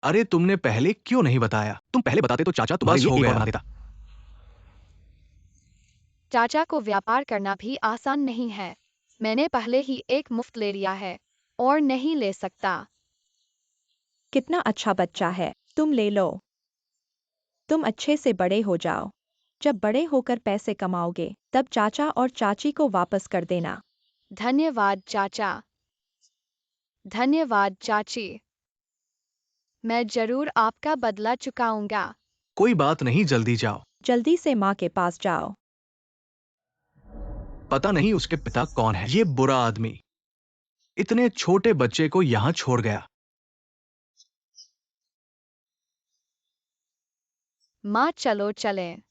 अरे तुमने पहले क्यों नहीं बताया? तुम पहले बताते तो चाचा तुम्हारे लिए एक और बना देता। चाचा को व्यापार करना भी आसान नहीं है। मैंने पहले ही एक मुफ्त ले लिया है और नहीं ले सकता। कितना अच्छा बच्चा है, तुम ले लो। तुम अच्छे से बड़े हो जाओ। जब बड़े होकर पैसे कमाओगे तब चाचा और चाची को वापस कर देना। धन्यवाद चाचा। धन्यवाद चाची। मैं जरूर आपका बदला चुकाऊंगा। कोई बात नहीं, जल्दी जाओ। जल्दी से माँ के पास जाओ। पता नहीं उसके पिता कौन है, ये बुरा आदमी इतने छोटे बच्चे को यहां छोड़ गया। माँ चलो चलें।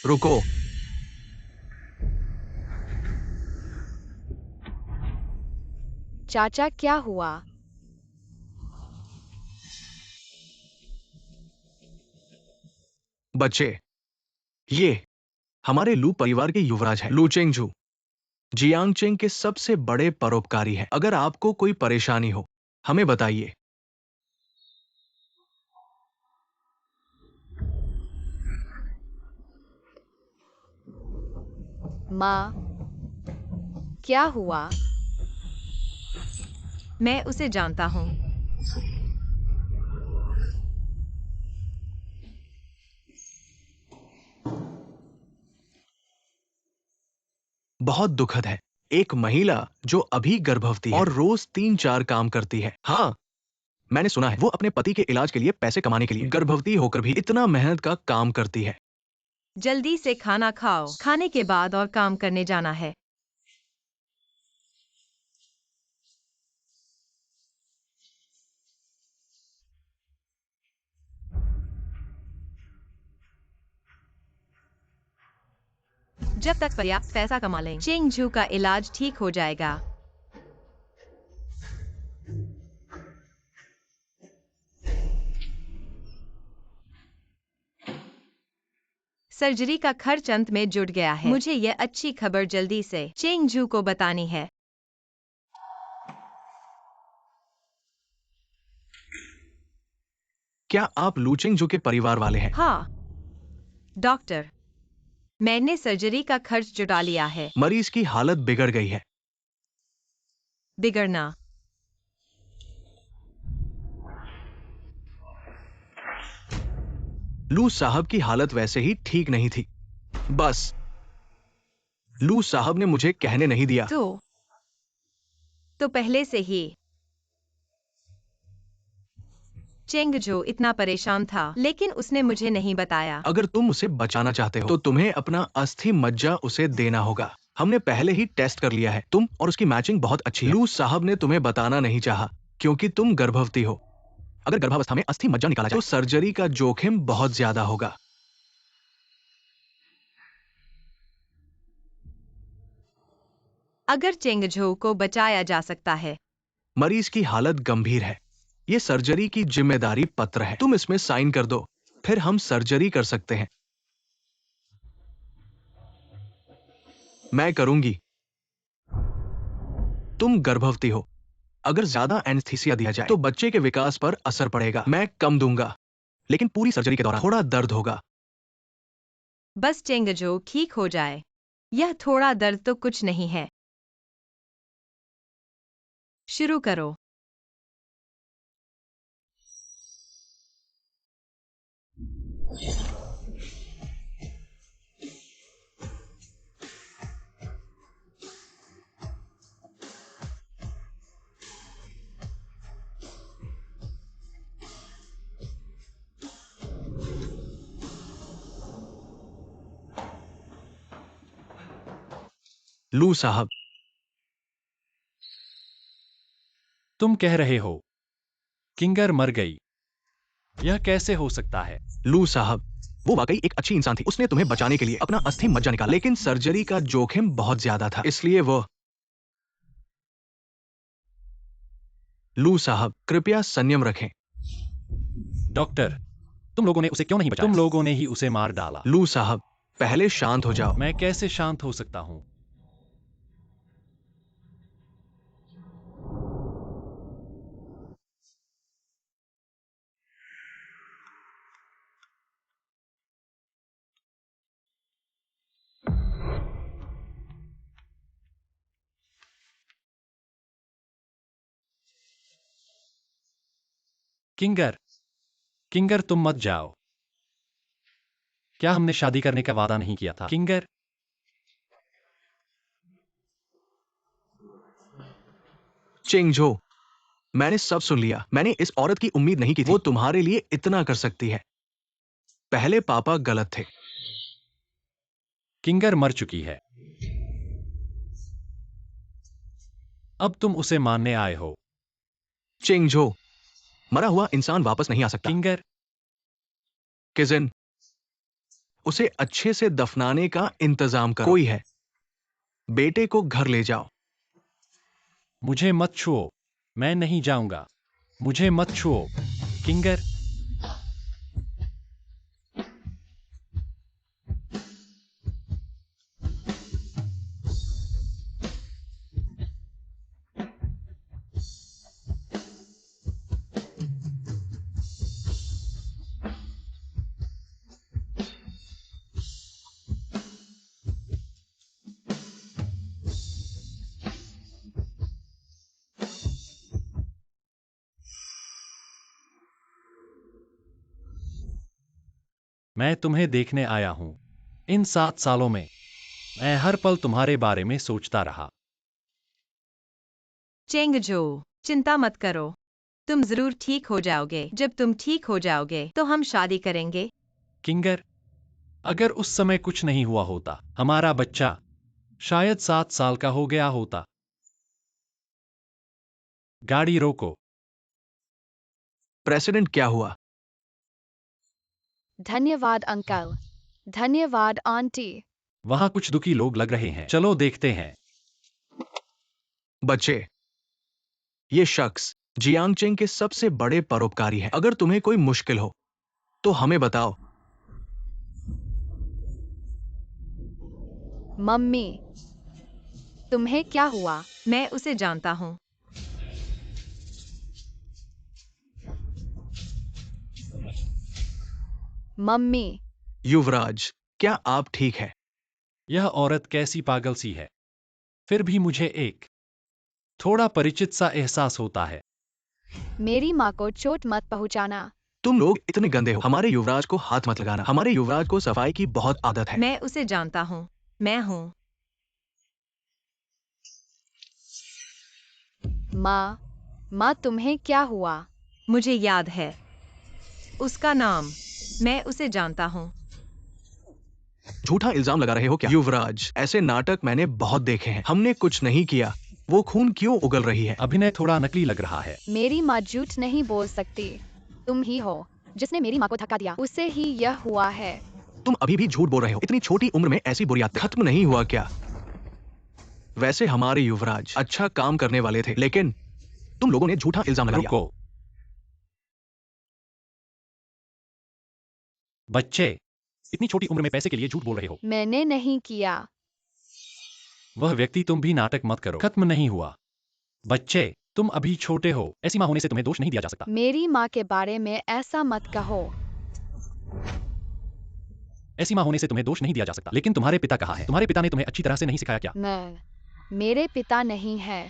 रुको। चाचा क्या हुआ? बच्चे, ये हमारे लू परिवार के युवराज हैं, लू चेंगजू, जियांगचेंग के सबसे बड़े परोपकारी हैं। अगर आपको कोई परेशानी हो हमें बताइए। माँ, क्या हुआ? मैं उसे जानता हूँ। बहुत दुखद है। एक महिला जो अभी गर्भवती है और रोज 3-4 काम करती है। हाँ, मैंने सुना है वो अपने पति के इलाज के लिए पैसे कमाने के लिए गर्भवती होकर भी इतना मेहनत का काम करती है। जल्दी से खाना खाओ, खाने के बाद और काम करने जाना है। जब तक पर्याप्त पैसा कमा लें, चेंगझू का इलाज ठीक हो जाएगा। सर्जरी का खर्च अंत में जुट गया है। मुझे यह अच्छी खबर जल्दी से चेंगझू को बतानी है। क्या आप लू चेंगजू के परिवार वाले हैं? हाँ, डॉक्टर, मैंने सर्जरी का खर्च जुटा लिया है। मरीज की हालत बिगड़ गई है। बिगड़ना? लू साहब की हालत वैसे ही ठीक नहीं थी। बस लू साहब ने मुझे कहने नहीं दिया। तो पहले से ही चेंगझू इतना परेशान था, लेकिन उसने मुझे नहीं बताया। अगर तुम उसे बचाना चाहते हो तो तुम्हें अपना अस्थि मज्जा उसे देना होगा। हमने पहले ही टेस्ट कर लिया है, तुम और उसकी मैचिंग बहुत अच्छी है। लू साहब ने तुम्हें बताना नहीं चाहा क्योंकि तुम गर्भवती हो। अगर गर्भावस्था में अस्थि मज्जा निकाला जाए तो सर्जरी का जोखिम बहुत ज्यादा होगा। अगर चेंगझू को बचाया जा सकता है। मरीज की हालत गंभीर है। ये सर्जरी की जिम्मेदारी पत्र है, तुम इसमें साइन कर दो, फिर हम सर्जरी कर सकते हैं। मैं करूंगी। तुम गर्भवती हो। अगर ज्यादा एनेस्थीसिया दिया जाए तो बच्चे के विकास पर असर पड़ेगा। मैं कम दूंगा, लेकिन पूरी सर्जरी के दौरान थोड़ा दर्द होगा। बस चेंगझू ठीक हो जाए। यह थोड़ा दर्द तो कुछ नहीं है। शुरू करो। लू साहब, तुम कह रहे हो किंगर मर गई? यह कैसे हो सकता है? लू साहब, वो वाकई एक अच्छी इंसान थी। उसने तुम्हें बचाने के लिए अपना अस्थि मज्जा निकाला, लेकिन सर्जरी का जोखिम बहुत ज्यादा था, इसलिए वो। लू साहब, कृपया संयम रखें। डॉक्टर, तुम लोगों ने उसे क्यों नहीं बचाया? तुम लोगों ने ही उसे मार डाला। लू साहब, पहले शांत हो जाओ। मैं कैसे शांत हो सकता हूँ? किंगर, किंगर तुम मत जाओ। क्या हमने शादी करने का वादा नहीं किया था? किंगर, चिंगजो, मैंने सब सुन लिया। मैंने इस औरत की उम्मीद नहीं की थी। वो तुम्हारे लिए इतना कर सकती है। पहले पापा गलत थे। किंगर मर चुकी है। अब तुम उसे मानने आए हो। चिंगजो, मरा हुआ इंसान वापस नहीं आ सकता। किंगर, किजन, उसे अच्छे से दफनाने का इंतजाम करो। कोई है, बेटे को घर ले जाओ। मुझे मत छुओ। मैं नहीं जाऊंगा। मुझे मत छुओ। किंगर, मैं तुम्हें देखने आया हूं। इन 7 सालों में मैं हर पल तुम्हारे बारे में सोचता रहा। चेंगजो, चिंता मत करो। तुम जरूर ठीक हो जाओगे। जब तुम ठीक हो जाओगे तो हम शादी करेंगे। किंगर, अगर उस समय कुछ नहीं हुआ होता, हमारा बच्चा शायद 7 साल का हो गया होता। गाड़ी रोको। प्रेसिडेंट क्या हुआ? धन्यवाद अंकल। धन्यवाद आंटी। वहां कुछ दुखी लोग लग रहे हैं। चलो देखते हैं। बच्चे, ये शख्स जियांगचेंग के सबसे बड़े परोपकारी हैं। अगर तुम्हें कोई मुश्किल हो तो हमें बताओ। मम्मी, तुम्हें क्या हुआ? मैं उसे जानता हूँ। मम्मी, युवराज, क्या आप ठीक है? यह औरत कैसी पागल सी है। फिर भी मुझे एक थोड़ा परिचित सा एहसास होता है। मेरी माँ को चोट मत पहुँचाना। तुम लोग इतने गंदे हो। हमारे युवराज को हाथ मत लगाना। हमारे युवराज को सफाई की बहुत आदत है। मैं उसे जानता हूँ। मैं हूँ। माँ तुम्हें क्या हुआ? मुझे याद है उसका नाम। मैं उसे जानता हूँ। झूठा इल्जाम लगा रहे हो क्या? युवराज, ऐसे नाटक मैंने बहुत देखे हैं। हमने कुछ नहीं किया। वो खून क्यों उगल रही है? अभिनय थोड़ा नकली लग रहा है। मेरी माँ झूठ नहीं बोल सकती। तुम ही हो जिसने मेरी माँ को धक्का दिया। उससे ही यह हुआ है। तुम अभी भी झूठ बोल रहे हो। इतनी छोटी उम्र में ऐसी बुरी आदतें खत्म नहीं हुआ क्या? वैसे हमारे युवराज अच्छा काम करने वाले थे, लेकिन तुम लोगों ने झूठा इल्जाम लगा दिया। रुको। बच्चे, इतनी छोटी उम्र में पैसे के लिए झूठ बोल रहे हो। मैंने नहीं किया। वह व्यक्ति, तुम भी नाटक मत करो। खत्म नहीं हुआ। बच्चे, तुम अभी छोटे हो। ऐसी मां होने से तुम्हें दोष नहीं दिया जा सकता। मेरी माँ के बारे में ऐसा मत कहो। ऐसी मां होने से तुम्हें दोष नहीं दिया जा सकता। लेकिन तुम्हारे पिता कहाँ है? तुम्हारे पिता ने तुम्हें अच्छी तरह से नहीं सिखाया क्या? मेरे पिता नहीं है।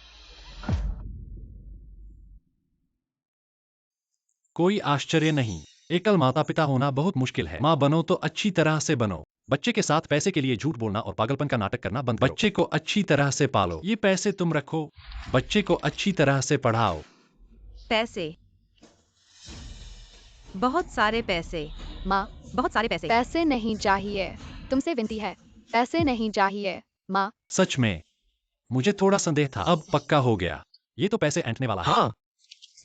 कोई आश्चर्य नहीं। एकल माता पिता होना बहुत मुश्किल है। माँ बनो तो अच्छी तरह से बनो। बच्चे के साथ पैसे के लिए झूठ बोलना और पागलपन का नाटक करना बंद करो। बच्चे को अच्छी तरह से पालो। ये पैसे तुम रखो। बच्चे को अच्छी तरह से पढ़ाओ। पैसे, बहुत सारे पैसे। माँ, बहुत सारे पैसे। पैसे नहीं चाहिए। तुमसे विनती है, पैसे नहीं चाहिए। माँ, सच में मुझे थोड़ा संदेह था। अब पक्का हो गया। ये तो पैसे ऐंठने वाला है। हाँ,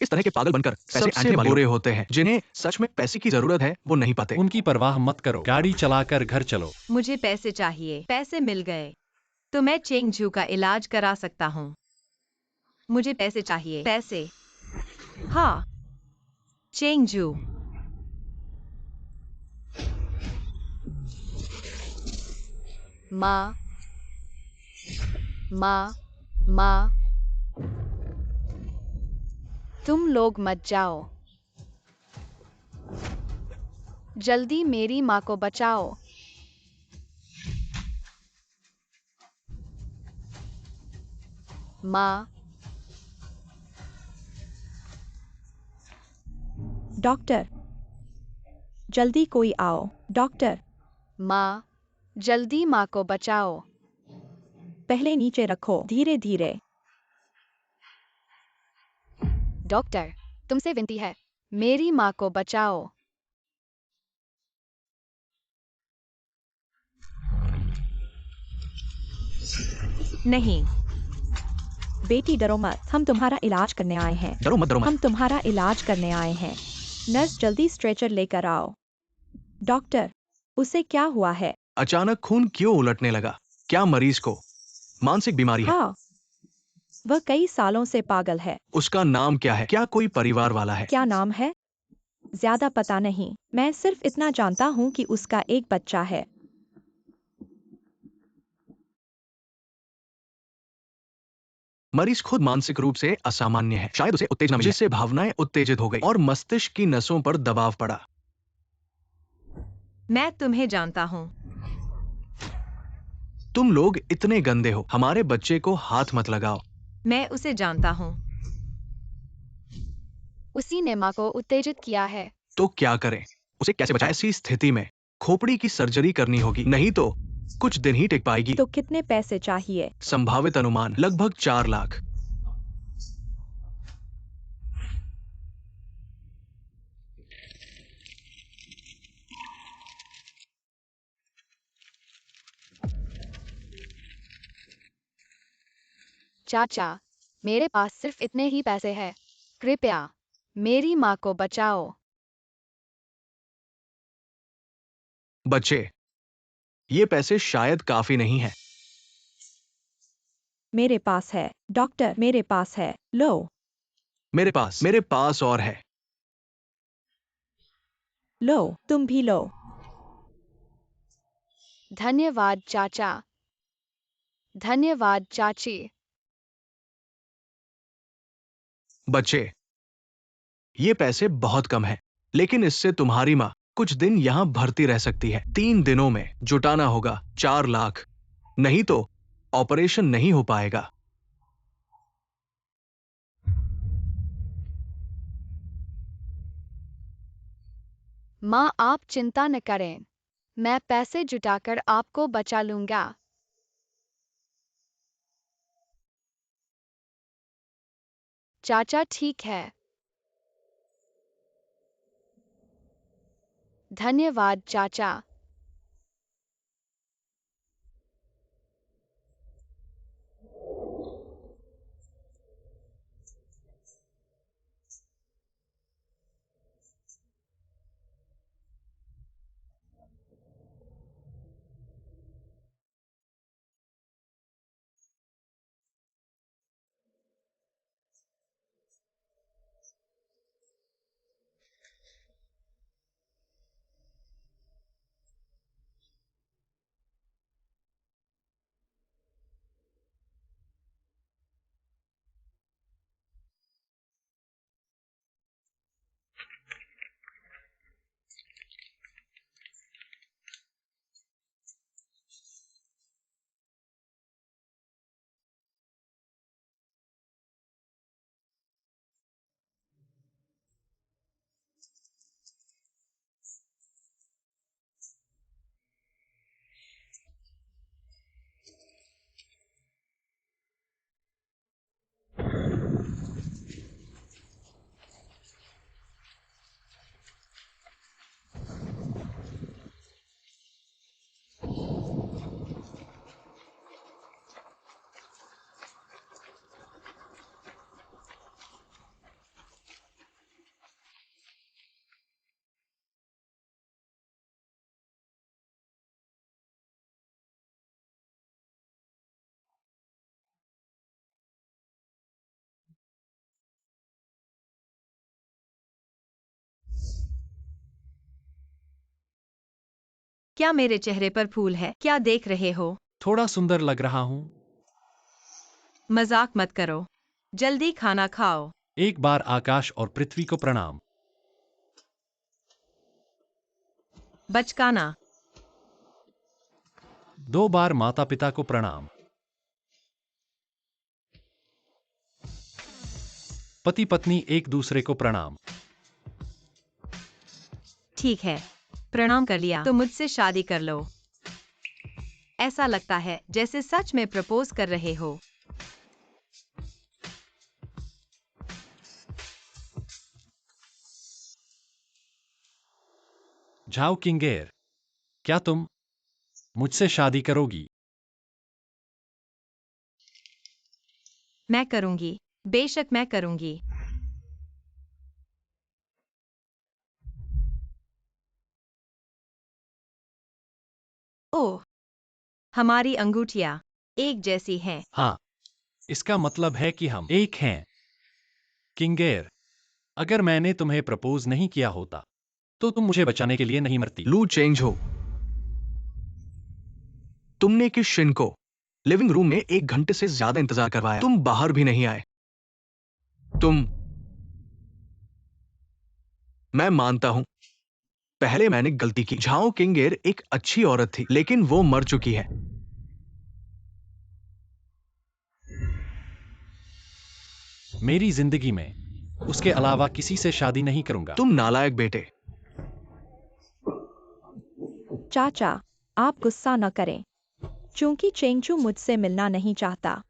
इस तरह के पागल बनकर पैसे ऐंठने वाले बुरे होते हैं। जिन्हें सच में पैसे की जरूरत है वो नहीं पाते। उनकी परवाह मत करो। गाड़ी चलाकर घर चलो। मुझे पैसे चाहिए। पैसे मिल गए तो मैं चेंगजू का इलाज करा सकता हूँ। मुझे पैसे चाहिए। पैसे। हाँ, चेंगजू, माँ, माँ, माँ, तुम लोग मत जाओ। जल्दी मेरी माँ को बचाओ। माँ, डॉक्टर, जल्दी कोई आओ। डॉक्टर, माँ, जल्दी माँ को बचाओ। पहले नीचे रखो, धीरे धीरे। डॉक्टर, तुमसे विनती है, मेरी माँ को बचाओ। नहीं, बेटी डरो मत, हम तुम्हारा इलाज करने आए हैं। डरो मत, डरो मत। हम तुम्हारा इलाज करने आए हैं। नर्स, जल्दी स्ट्रेचर लेकर आओ। डॉक्टर, उसे क्या हुआ है? अचानक खून क्यों उलटने लगा? क्या मरीज को मानसिक बीमारी है? हाँ, वह कई सालों से पागल है। उसका नाम क्या है? क्या कोई परिवार वाला है? क्या नाम है? ज्यादा पता नहीं, मैं सिर्फ इतना जानता हूँ कि उसका एक बच्चा है। मरीज खुद मानसिक रूप से असामान्य है। शायद उसे उत्तेजना मिली जिससे भावनाएं उत्तेजित हो गई और मस्तिष्क की नसों पर दबाव पड़ा। मैं तुम्हें जानता हूँ। तुम लोग इतने गंदे हो। हमारे बच्चे को हाथ मत लगाओ। मैं उसे जानता हूँ। उसी ने माँ को उत्तेजित किया है। तो क्या करें? उसे कैसे बचाएं? ऐसी स्थिति में खोपड़ी की सर्जरी करनी होगी, नहीं तो कुछ दिन ही टिक पाएगी। तो कितने पैसे चाहिए? संभावित अनुमान लगभग 4 लाख। चाचा, मेरे पास सिर्फ इतने ही पैसे हैं। कृपया मेरी माँ को बचाओ। बच्चे, ये पैसे शायद काफी नहीं है। मेरे पास है। डॉक्टर, मेरे पास है। लो। मेरे पास और है। लो, तुम भी लो। धन्यवाद चाचा। धन्यवाद चाची। बच्चे, ये पैसे बहुत कम है, लेकिन इससे तुम्हारी माँ कुछ दिन यहाँ भर्ती रह सकती है। 3 दिनों में जुटाना होगा 4 लाख, नहीं तो ऑपरेशन नहीं हो पाएगा। माँ, आप चिंता न करें। मैं पैसे जुटाकर आपको बचा लूंगा। चाचा ठीक है। धन्यवाद चाचा। क्या मेरे चेहरे पर फूल है? क्या देख रहे हो? थोड़ा सुंदर लग रहा हूँ। मजाक मत करो। जल्दी खाना खाओ। एक बार आकाश और पृथ्वी को प्रणाम। बचकाना। 2 बार माता पिता को प्रणाम। पति पत्नी एक दूसरे को प्रणाम। ठीक है, प्रणाम कर लिया तो मुझसे शादी कर लो। ऐसा लगता है जैसे सच में प्रपोज कर रहे हो। झाओ किंगेर, क्या तुम मुझसे शादी करोगी? मैं करूंगी, बेशक मैं करूंगी। ओह, हमारी अंगूठियां एक जैसी हैं। हाँ, इसका मतलब है कि हम एक हैं। किंगेर, अगर मैंने तुम्हें प्रपोज नहीं किया होता तो तुम मुझे बचाने के लिए नहीं मरती। लू चेंज हो। तुमने किस शिन को लिविंग रूम में 1 घंटे से ज्यादा इंतजार करवाया? तुम बाहर भी नहीं आए। मैं मानता हूं, पहले मैंने गलती की। झाओ किंगेर एक अच्छी औरत थी, लेकिन वो मर चुकी है। मेरी जिंदगी में उसके अलावा किसी से शादी नहीं करूंगा। तुम नालायक बेटे। चाचा, आप गुस्सा न करें। चूंकि चेंगचू मुझसे मिलना नहीं चाहता,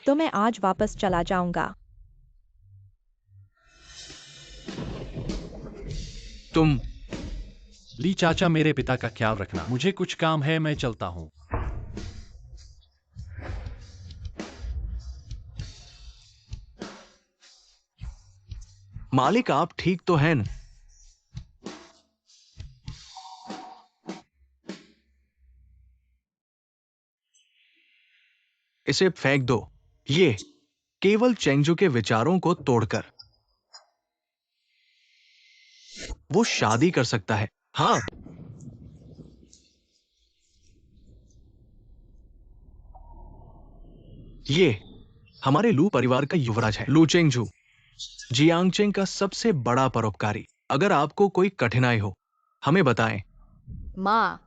तो मैं आज वापस चला जाऊंगा। तुम ली चाचा, मेरे पिता का ख्याल रखना। मुझे कुछ काम है, मैं चलता हूँ। मालिक, आप ठीक तो हैं न? इसे फेंक दो। ये केवल चेंगजू के विचारों को तोड़कर वो शादी कर सकता है। हाँ, ये हमारे लू परिवार का युवराज है, लू चेंगजू, जियांगचेंग का सबसे बड़ा परोपकारी। अगर आपको कोई कठिनाई हो, हमें बताएं। माँ,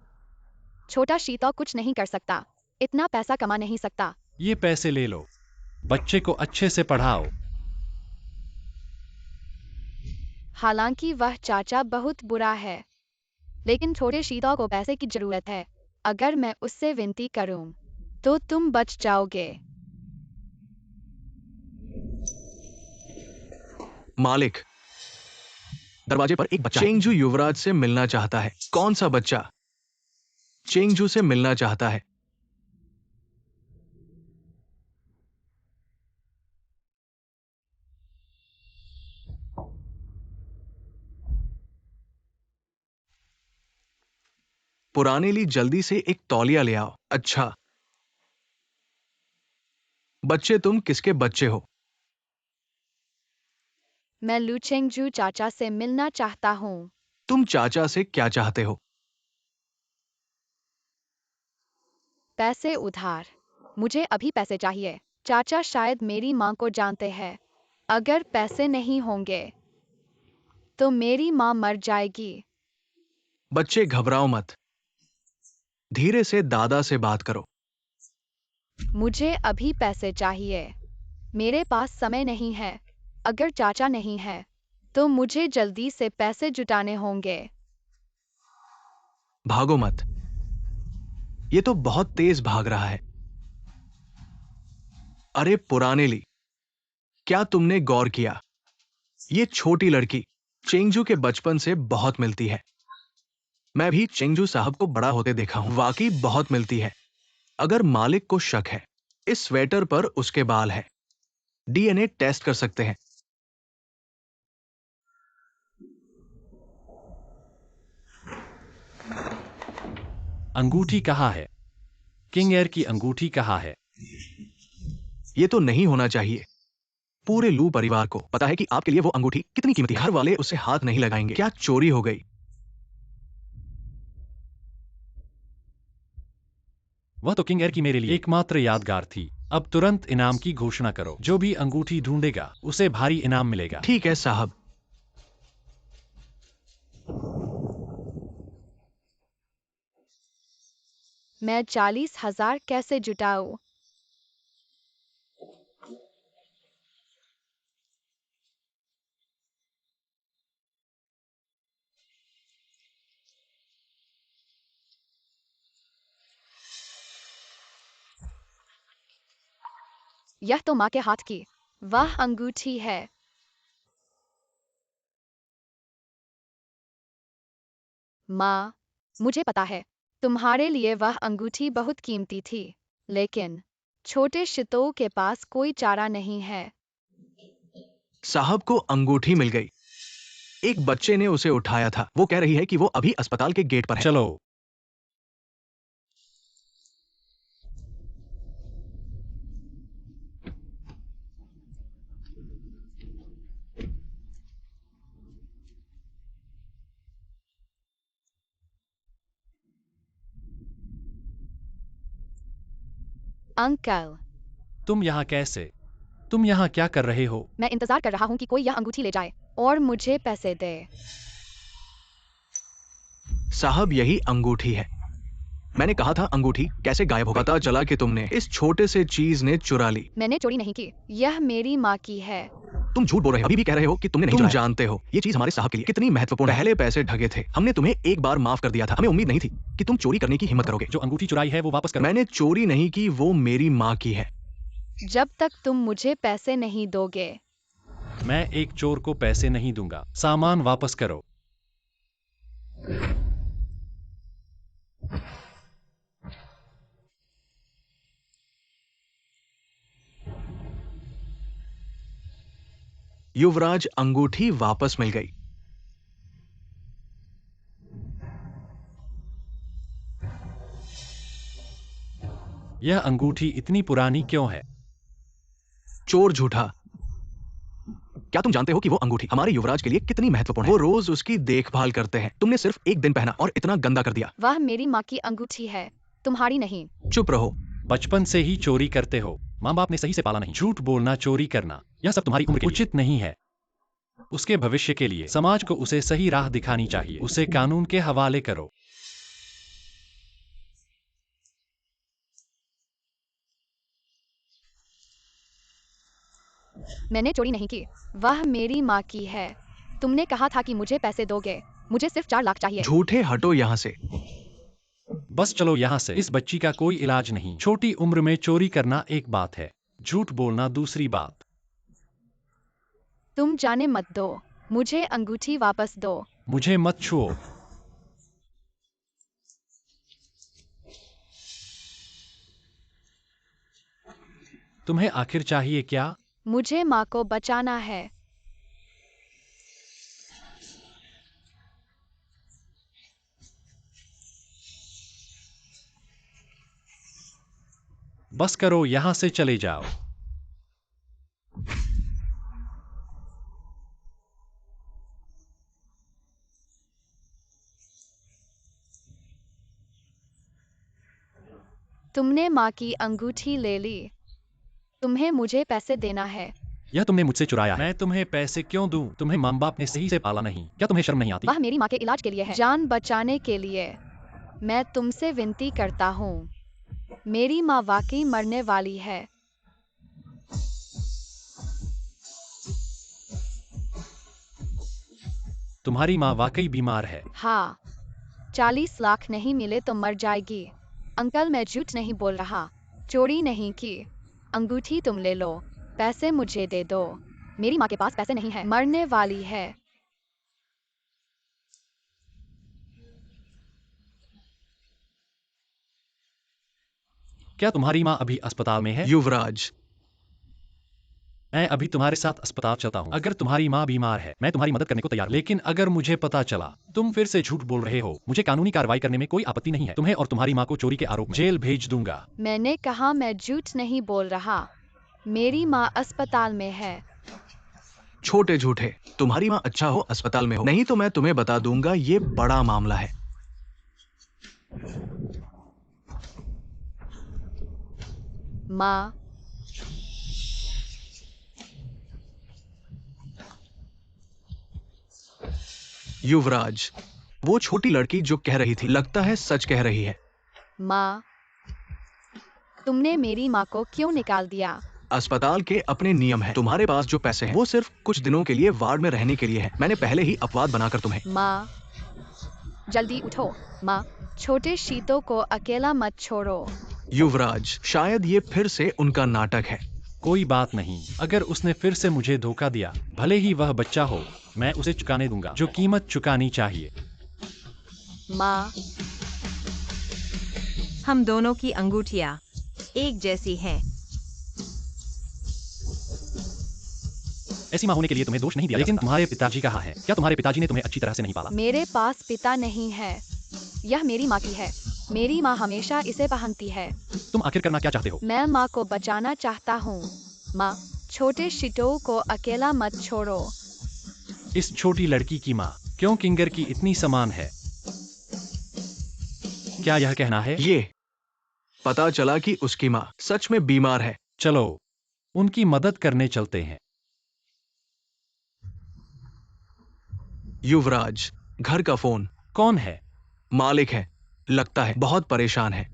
छोटा शीता कुछ नहीं कर सकता, इतना पैसा कमा नहीं सकता। ये पैसे ले लो, बच्चे को अच्छे से पढ़ाओ। हालांकि वह चाचा बहुत बुरा है, लेकिन छोटे शीता को पैसे की जरूरत है। अगर मैं उससे विनती करूं, तो तुम बच जाओगे। मालिक, दरवाजे पर एक बच्चा चेंगजू युवराज से मिलना चाहता है। कौन सा बच्चा चेंगजू से मिलना चाहता है? पुराने ली, जल्दी से एक तौलिया ले आओ। अच्छा बच्चे, तुम किसके बच्चे हो? मैं लू चेंगजू चाचा से मिलना चाहता हूँ। तुम चाचा से क्या चाहते हो? पैसे उधार। मुझे अभी पैसे चाहिए। चाचा शायद मेरी माँ को जानते हैं। अगर पैसे नहीं होंगे, तो मेरी माँ मर जाएगी। बच्चे घबराओ मत, धीरे से दादा से बात करो। मुझे अभी पैसे चाहिए। मेरे पास समय नहीं है। अगर चाचा नहीं है, तो मुझे जल्दी से पैसे जुटाने होंगे। भागो मत, ये तो बहुत तेज भाग रहा है। अरे पुराने ली, क्या तुमने गौर किया? ये छोटी लड़की चेंगजू के बचपन से बहुत मिलती है। मैं भी चेंगजू साहब को बड़ा होते देखा हूं, वाकई बहुत मिलती है। अगर मालिक को शक है, इस स्वेटर पर उसके बाल हैं। डीएनए टेस्ट कर सकते हैं। अंगूठी कहाँ है? किंग एयर की अंगूठी कहाँ है? ये तो नहीं होना चाहिए। पूरे लू परिवार को पता है कि आपके लिए वो अंगूठी कितनी कीमती है। घर वाले उसे हाथ नहीं लगाएंगे। क्या चोरी हो गई? वह तो किंग एयर की मेरे लिए एकमात्र यादगार थी। अब तुरंत इनाम की घोषणा करो। जो भी अंगूठी ढूंढेगा उसे भारी इनाम मिलेगा। ठीक है साहब। मैं 40,000 कैसे जुटाऊं? यह तो माँ के हाथ की वह अंगूठी है। माँ, मुझे पता है तुम्हारे लिए वह अंगूठी बहुत कीमती थी, लेकिन छोटे शितो के पास कोई चारा नहीं है। साहब को अंगूठी मिल गई। एक बच्चे ने उसे उठाया था। वो कह रही है कि वो अभी अस्पताल के गेट पर है। चलो। अंकल, तुम यहाँ कैसे? तुम यहाँ क्या कर रहे हो? मैं इंतजार कर रहा हूँ कि कोई यह अंगूठी ले जाए और मुझे पैसे दे। साहब यही अंगूठी है। मैंने कहा था अंगूठी कैसे गायब हो गई? पता चला कि तुमने इस छोटे से चीज ने चुरा ली। मैंने चोरी नहीं की, यह मेरी माँ की है। तुम झूठ बोल रहे हो। अभी भी कह रहे हो कि तुमने नहीं चुराया। जानते हो ये चीज हमारे साहब के लिए कितनी महत्वपूर्ण है। पहले पैसे ठगे थे, हमने तुम्हें एक बार माफ कर दिया था। हमें उम्मीद नहीं थी कि तुम चोरी करने की हिम्मत करोगे। जो अंगूठी चुराई है वो वापस करो। मैंने चोरी नहीं की, वो मेरी माँ की है। जब तक तुम मुझे पैसे नहीं दोगे। मैं एक चोर को पैसे नहीं दूंगा। सामान वापस करो। युवराज अंगूठी वापस मिल गई। यह अंगूठी इतनी पुरानी क्यों है? चोर झूठा। क्या तुम जानते हो कि वो अंगूठी हमारे युवराज के लिए कितनी महत्वपूर्ण है? वो रोज उसकी देखभाल करते हैं। तुमने सिर्फ एक दिन पहना और इतना गंदा कर दिया। वह मेरी माँ की अंगूठी है, तुम्हारी नहीं। चुप रहो। बचपन से ही चोरी करते हो। माँ बाप ने सही से पाला नहीं। झूठ बोलना, चोरी करना, यह सब तुम्हारी उम्र के लिए उचित नहीं है। उसके भविष्य के लिए समाज को उसे सही राह दिखानी चाहिए। उसे कानून के हवाले करो। मैंने चोरी नहीं की, वह मेरी माँ की है। तुमने कहा था कि मुझे पैसे दोगे। मुझे सिर्फ 4 लाख चाहिए। झूठे, हटो यहाँ से। बस चलो यहाँ से। इस बच्ची का कोई इलाज नहीं। छोटी उम्र में चोरी करना एक बात है, झूठ बोलना दूसरी बात। तुम जाने मत दो, मुझे अंगूठी वापस दो। मुझे मत छुओ। तुम्हें आखिर चाहिए क्या? मुझे माँ को बचाना है। बस करो, यहाँ से चले जाओ। तुमने माँ की अंगूठी ले ली। तुम्हें मुझे पैसे देना है। यह तुमने मुझसे चुराया है। मैं तुम्हें पैसे क्यों दूं? तुम्हें माँ बाप ने सही से पाला नहीं। क्या तुम्हें शर्म नहीं आती? वह मेरी माँ के इलाज के लिए है, जान बचाने के लिए। मैं तुमसे विनती करता हूँ, मेरी माँ वाकई मरने वाली है। तुम्हारी माँ वाकई बीमार है। हाँ, 40 लाख नहीं मिले तो मर जाएगी। अंकल, मैं झूठ नहीं बोल रहा, चोरी नहीं की। अंगूठी तुम ले लो, पैसे मुझे दे दो। मेरी माँ के पास पैसे नहीं है, मरने वाली है। क्या तुम्हारी माँ अभी अस्पताल में है? युवराज, मैं अभी तुम्हारे साथ अस्पताल चलता हूँ। अगर तुम्हारी माँ बीमार है, मैं तुम्हारी मदद करने को तैयार हूँ। लेकिन अगर मुझे पता चला तुम फिर से झूठ बोल रहे हो, मुझे कानूनी कार्रवाई करने में कोई आपत्ति नहीं है। तुम्हें और तुम्हारी माँ को चोरी के आरोप में जेल भेज दूंगा। मैंने कहा मैं झूठ नहीं बोल रहा, मेरी माँ अस्पताल में है। छोटे झूठे। तुम्हारी माँ अच्छा हो अस्पताल में हो, नहीं तो मैं तुम्हें बता दूंगा ये बड़ा मामला है। माँ। युवराज, वो छोटी लड़की जो कह रही थी, लगता है सच कह रही है। माँ, तुमने मेरी माँ को क्यों निकाल दिया? अस्पताल के अपने नियम हैं। तुम्हारे पास जो पैसे हैं वो सिर्फ कुछ दिनों के लिए वार्ड में रहने के लिए है। मैंने पहले ही अपवाद बनाकर तुम्हें। माँ, जल्दी उठो। माँ, छोटे शीतो को अकेला मत छोड़ो। युवराज, शायद ये फिर से उनका नाटक है। कोई बात नहीं, अगर उसने फिर से मुझे धोखा दिया, भले ही वह बच्चा हो, मैं उसे चुकाने दूंगा जो कीमत चुकानी चाहिए। माँ, हम दोनों की अंगूठियाँ एक जैसी हैं। ऐसी माँ होने के लिए तुम्हें दोष नहीं दिया, लेकिन तुम्हारे पिताजी कहाँ हैं? क्या तुम्हारे पिताजी ने तुम्हें अच्छी तरह से नहीं पाला? मेरे पास पिता नहीं है। यह मेरी माँ की है। मेरी माँ हमेशा इसे पहनती है। तुम आखिर करना क्या चाहते हो? मैं माँ को बचाना चाहता हूँ। माँ, छोटे शीतो को अकेला मत छोड़ो। इस छोटी लड़की की माँ क्यों किंगर की इतनी समान है? क्या यह कहना है? ये पता चला कि उसकी माँ सच में बीमार है। चलो, उनकी मदद करने चलते हैं। युवराज, घर का फोन। कौन है? मालिक है, लगता है बहुत परेशान है।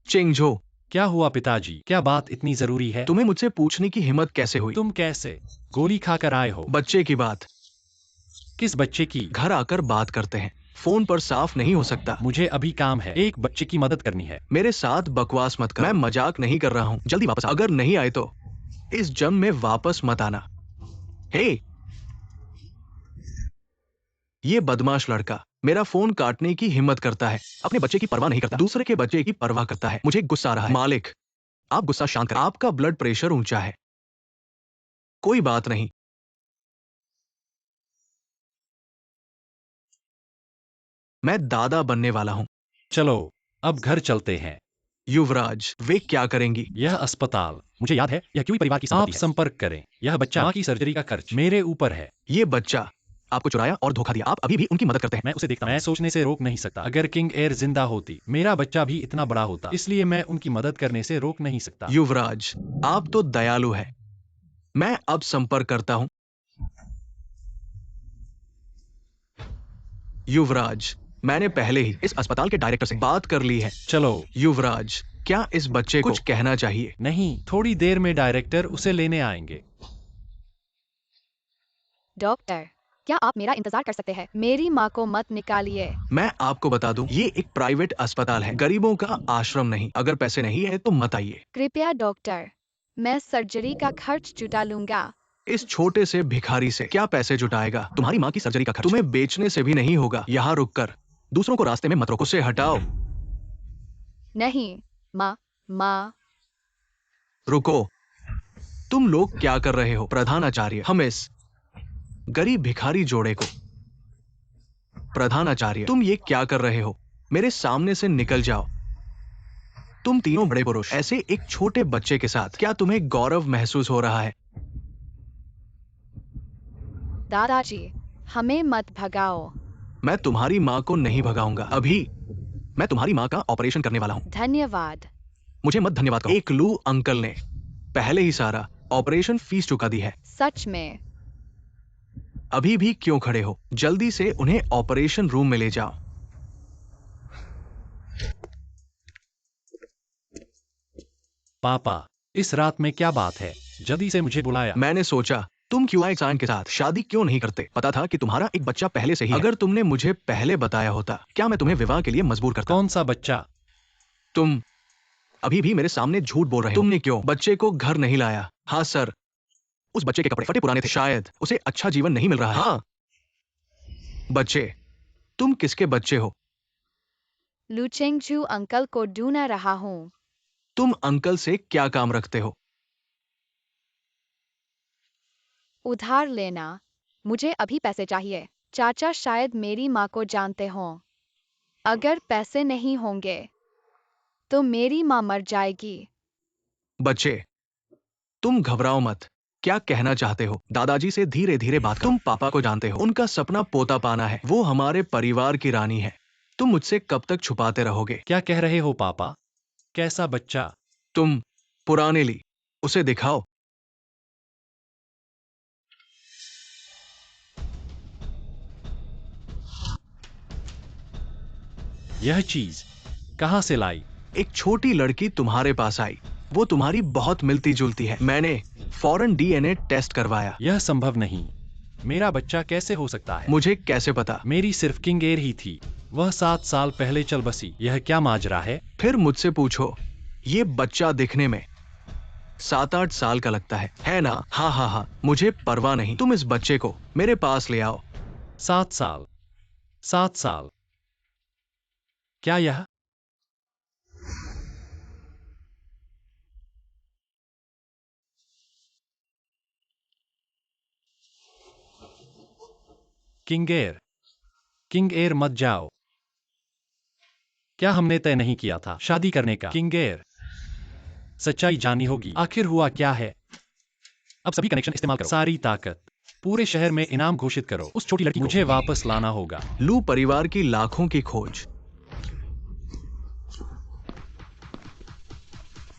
चिंगझो, क्या हुआ पिताजी? क्या बात इतनी जरूरी है? तुम्हें मुझसे पूछने की हिम्मत कैसे हुई? तुम कैसे गोली खाकर आए हो? बच्चे की बात किस बच्चे की? घर आकर बात करते हैं। फोन पर साफ नहीं हो सकता। मुझे अभी काम है, एक बच्चे की मदद करनी है। मेरे साथ बकवास मत कर। मैं मजाक नहीं कर रहा हूँ। जल्दी वापस आ। अगर नहीं आए तो इस जम में वापस मत आना। हे, ये बदमाश लड़का मेरा फोन काटने की हिम्मत करता है। अपने बच्चे की परवाह नहीं करता, दूसरे के बच्चे की परवाह करता है। मुझे गुस्सा आ रहा है। मालिक, आप गुस्सा शांत करें। आपका ब्लड प्रेशर ऊंचा है। कोई बात नहीं। मैं दादा बनने वाला हूँ। चलो, अब घर चलते हैं। युवराज, वे क्या करेंगी? यह अस्पताल, मुझे याद है, यह क्यों परिवार की संपत्ति है। आप संपर्क करें। यह बच्चा माँ की सर्जरी का खर्च मेरे ऊपर है। ये बच्चा आपको चुराया और धोखा दिया। आप अभी भी उनकी मदद करते हैं। मैं उसे देखता हूं। मैं सोचने से रोक नहीं सकता। अगर किंग एयर जिंदा होती, मेरा बच्चा भी इतना बड़ा होता, इसलिए मैं उनकी मदद करने से रोक नहीं सकता। युवराज, आप तो दयालु है। मैं अब संपर्क करता हूं। युवराज, मैंने पहले ही इस अस्पताल के डायरेक्टर से बात कर ली है। चलो। युवराज, क्या इस बच्चे को कुछ कहना चाहिए? नहीं, थोड़ी देर में डायरेक्टर उसे लेने आएंगे। डॉक्टर, क्या आप मेरा इंतजार कर सकते हैं? मेरी माँ को मत निकालिए। मैं आपको बता दूं, ये एक प्राइवेट अस्पताल है, गरीबों का आश्रम नहीं। अगर पैसे नहीं है तो मत आइए। कृपया डॉक्टर, मैं सर्जरी का खर्च जुटा लूंगा। इस छोटे से भिखारी से क्या पैसे जुटाएगा? तुम्हारी माँ की सर्जरी का खर्च तुम्हें बेचने से भी नहीं होगा। यहाँ रुककर दूसरों को रास्ते में मत रोको। उसे हटाओ। नहीं, माँ, रुको। तुम लोग क्या कर रहे हो? प्रधानाचार्य, हम इस गरीब भिखारी जोड़े को। प्रधानाचार्य, तुम ये क्या कर रहे हो? मेरे सामने से निकल जाओ। तुम तीनों बड़े पुरुष ऐसे एक छोटे बच्चे के साथ, क्या तुम्हें गौरव महसूस हो रहा है? दादाजी, हमें मत भगाओ। मैं तुम्हारी माँ को नहीं भगाऊंगा। अभी मैं तुम्हारी माँ का ऑपरेशन करने वाला हूँ। धन्यवाद। मुझे मत धन्यवाद कहो। एक लू अंकल ने पहले ही सारा ऑपरेशन फीस चुका दी है। सच में? अभी भी क्यों खड़े हो? जल्दी से उन्हें ऑपरेशन रूम में ले जाओ। पापा, इस रात में क्या बात है? जल्दी से मुझे बुलाया। मैंने सोचा तुम क्यूआई के साथ शादी क्यों नहीं करते? पता था कि तुम्हारा एक बच्चा पहले से ही है। अगर तुमने मुझे पहले बताया होता, क्या मैं तुम्हें विवाह के लिए मजबूर करता? कौन सा बच्चा? तुम अभी भी मेरे सामने झूठ बोल रहे हो। तुमने क्यों बच्चे को घर नहीं लाया? हाँ सर, उस बच्चे के कपड़े फटे पुराने थे। शायद उसे अच्छा जीवन नहीं मिल रहा है। हाँ बच्चे, तुम किसके बच्चे हो? लुचेंगजू अंकल को ढूंढ रहा हूँ। तुम अंकल से क्या काम रखते हो? उधार लेना। मुझे अभी पैसे चाहिए। चाचा शायद मेरी माँ को जानते हों। अगर पैसे नहीं होंगे तो मेरी माँ मर जाएगी। बच्चे, तुम घबराओ मत। क्या कहना चाहते हो? दादाजी से धीरे धीरे बात। तुम पापा को जानते हो, उनका सपना पोता पाना है। वो हमारे परिवार की रानी है। तुम मुझसे कब तक छुपाते रहोगे? क्या कह रहे हो पापा? कैसा बच्चा? तुम पुराने ली, उसे दिखाओ। यह चीज कहाँ से लाई? एक छोटी लड़की तुम्हारे पास आई, वो तुम्हारी बहुत मिलती जुलती है। मैंने फौरन डीएनए टेस्ट करवाया। यह संभव नहीं। मेरा बच्चा कैसे हो सकता है? मुझे कैसे पता? मेरी सिर्फ किंगेर ही थी, वह 7 साल पहले चल बसी। यह क्या माजरा है? फिर मुझसे पूछो, ये बच्चा दिखने में 7-8 साल का लगता है ना? हाँ हाँ हाँ, मुझे परवाह नहीं। तुम इस बच्चे को मेरे पास ले आओ। 7 साल, 7 साल। क्या यह? किंगेर, किंगेर मत जाओ। क्या हमने तय नहीं किया था शादी करने का? किंगेर, सच्चाई जाननी होगी। आखिर हुआ क्या है? अब सभी कनेक्शन इस्तेमाल करो, सारी ताकत। पूरे शहर में इनाम घोषित करो। उस छोटी लड़की को मुझे वापस लाना होगा। लू परिवार की लाखों की खोज।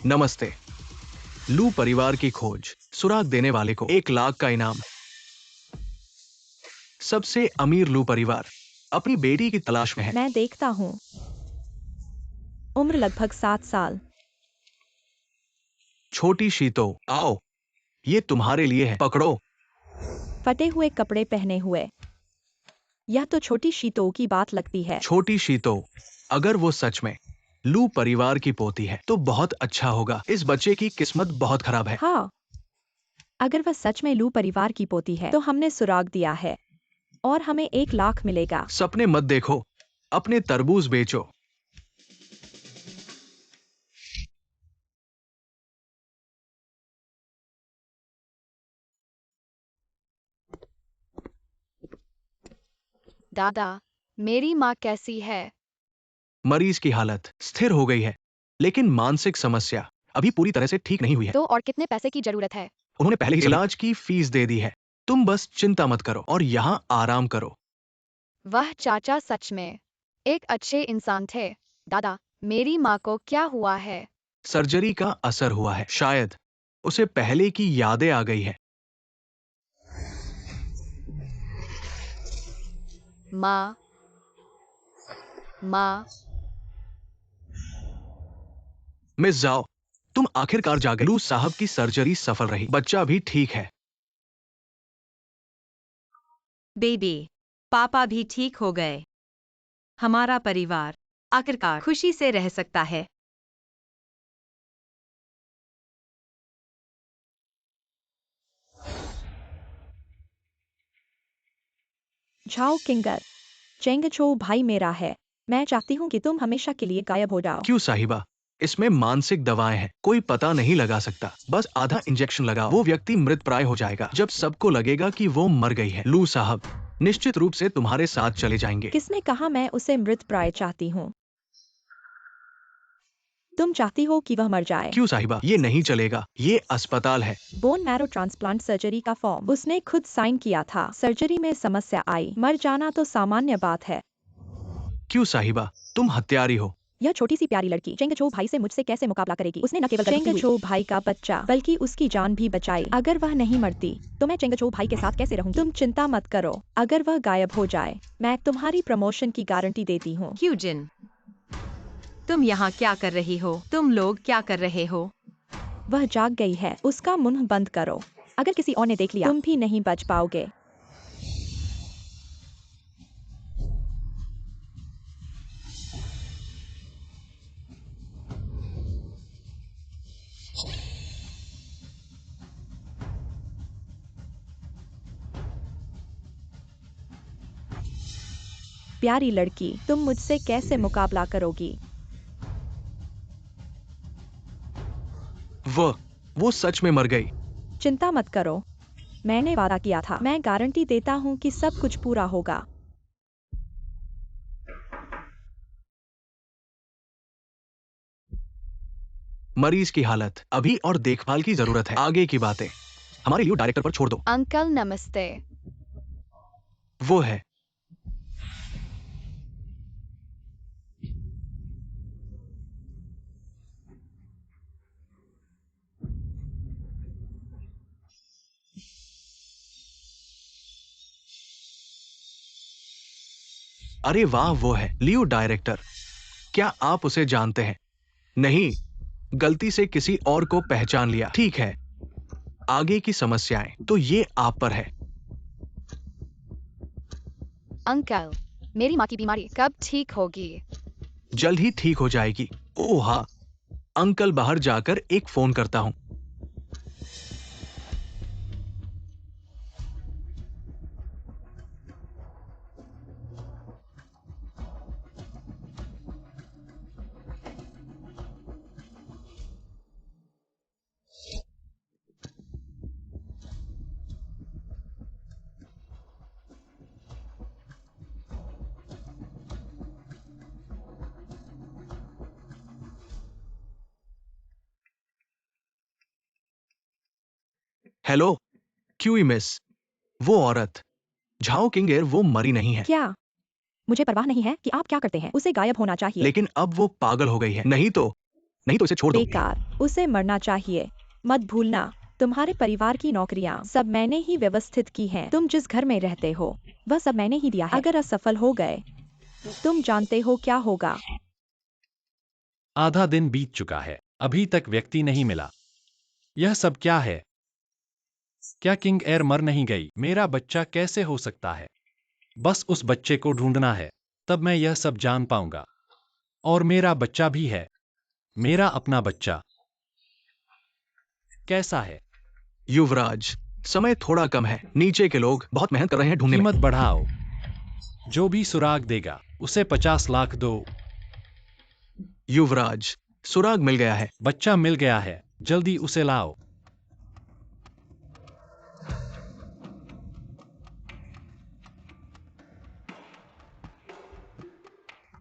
नमस्ते। लू परिवार की खोज, सुराग देने वाले को 1 लाख का इनाम। सबसे अमीर लू परिवार अपनी बेटी की तलाश में है। मैं देखता हूँ। उम्र लगभग 7 साल। छोटी शीतो, आओ, ये तुम्हारे लिए है, पकड़ो। फटे हुए कपड़े पहने हुए। यह तो छोटी शीतो की बात लगती है। छोटी शीतो, अगर वो सच में लू परिवार की पोती है तो बहुत अच्छा होगा। इस बच्चे की किस्मत बहुत खराब है। हाँ, अगर वह सच में लू परिवार की पोती है तो हमने सुराग दिया है और हमें 1 लाख मिलेगा। सपने मत देखो, अपने तरबूज बेचो। दादा, मेरी माँ कैसी है? मरीज की हालत स्थिर हो गई है, लेकिन मानसिक समस्या अभी पूरी तरह से ठीक नहीं हुई है। तो और कितने पैसे की जरूरत है? उन्होंने पहले ही इलाज की फीस दे दी है। तुम बस चिंता मत करो और यहाँ आराम करो। वह चाचा सच में एक अच्छे इंसान थे। दादा, मेरी माँ को क्या हुआ है? सर्जरी का असर हुआ है, शायद उसे पहले की यादें आ गई है। माँ, माँ, मिस जाओ, तुम आखिरकार जागे। लू साहब की सर्जरी सफल रही, बच्चा भी ठीक है। बेबी, पापा भी ठीक हो गए। हमारा परिवार आखिरकार खुशी से रह सकता है। झाओ किंगर, चेंगचो भाई मेरा है। मैं चाहती हूँ कि तुम हमेशा के लिए गायब हो जाओ। क्यों साहिबा? इसमें मानसिक दवाएं हैं, कोई पता नहीं लगा सकता। बस आधा इंजेक्शन लगाओ, वो व्यक्ति मृत प्राय हो जाएगा जब सबको लगेगा कि वो मर गई है। लू साहब निश्चित रूप से तुम्हारे साथ चले जाएंगे। किसने कहा मैं उसे मृत प्राय चाहती हूँ? तुम चाहती हो कि वह मर जाए। क्यों साहिबा? ये नहीं चलेगा, ये अस्पताल है। बोन मैरो ट्रांसप्लांट सर्जरी का फॉर्म उसने खुद साइन किया था। सर्जरी में समस्या आई, मर जाना तो सामान्य बात है। क्यों साहिबा? तुम हत्यारी हो। यह छोटी सी प्यारी लड़की चेंगचो भाई से मुझसे कैसे मुकाबला करेगी? उसने न केवल चेंगचो भाई का बच्चा बल्कि उसकी जान भी बचाई। अगर वह नहीं मरती तो मैं चेंगचो भाई के साथ कैसे रहूंगी? तुम चिंता मत करो, अगर वह गायब हो जाए मैं तुम्हारी प्रमोशन की गारंटी देती हूँ। क्यूजिन, तुम यहाँ क्या कर रही हो? तुम लोग क्या कर रहे हो? वह जाग गई है, उसका मुंह बंद करो। अगर किसी और ने देख लिया तुम भी नहीं बच पाओगे। प्यारी लड़की, तुम मुझसे कैसे मुकाबला करोगी? वो सच में मर गई। चिंता मत करो, मैंने वादा किया था। मैं गारंटी देता हूँ कि सब कुछ पूरा होगा। मरीज की हालत अभी और देखभाल की जरूरत है। आगे की बातें हमारे लिए डायरेक्टर पर छोड़ दो। अंकल नमस्ते। वो है। अरे वाह, वो है लियो डायरेक्टर। क्या आप उसे जानते हैं? नहीं, गलती से किसी और को पहचान लिया। ठीक है, आगे की समस्याएं तो ये आप पर है। अंकल, मेरी माँ की बीमारी कब ठीक होगी? जल्द ही ठीक हो जाएगी। ओह हाँ, अंकल बाहर जाकर एक फोन करता हूँ। हेलो, क्यूई मिस, वो औरत झाओ किंगेर वो मरी नहीं है, क्या? मुझे परवाह नहीं है कि आप क्या करते हैं। उसे गायब होना चाहिए। लेकिन अब वो पागल हो गई है। नहीं तो इसे छोड़ दो। बेकार, उसे मरना चाहिए। मत भूलना, तुम्हारे परिवार की नौकरियां सब मैंने ही व्यवस्थित की हैं। तुम जिस घर में रहते हो वह सब मैंने ही दिया है। अगर असफल हो गए, तुम जानते हो क्या होगा। आधा दिन बीत चुका है, अभी तक व्यक्ति नहीं मिला। यह सब क्या है? क्या किंग एयर मर नहीं गई? मेरा बच्चा कैसे हो सकता है? बस उस बच्चे को ढूंढना है, तब मैं यह सब जान पाऊंगा। और मेरा बच्चा भी है, मेरा अपना बच्चा। कैसा है? युवराज, समय थोड़ा कम है। नीचे के लोग बहुत मेहनत कर रहे हैं ढूंढने में। कीमत बढ़ाओ। जो भी सुराग देगा उसे 50 लाख दो। युवराज, सुराग मिल गया है। बच्चा मिल गया है, जल्दी उसे लाओ।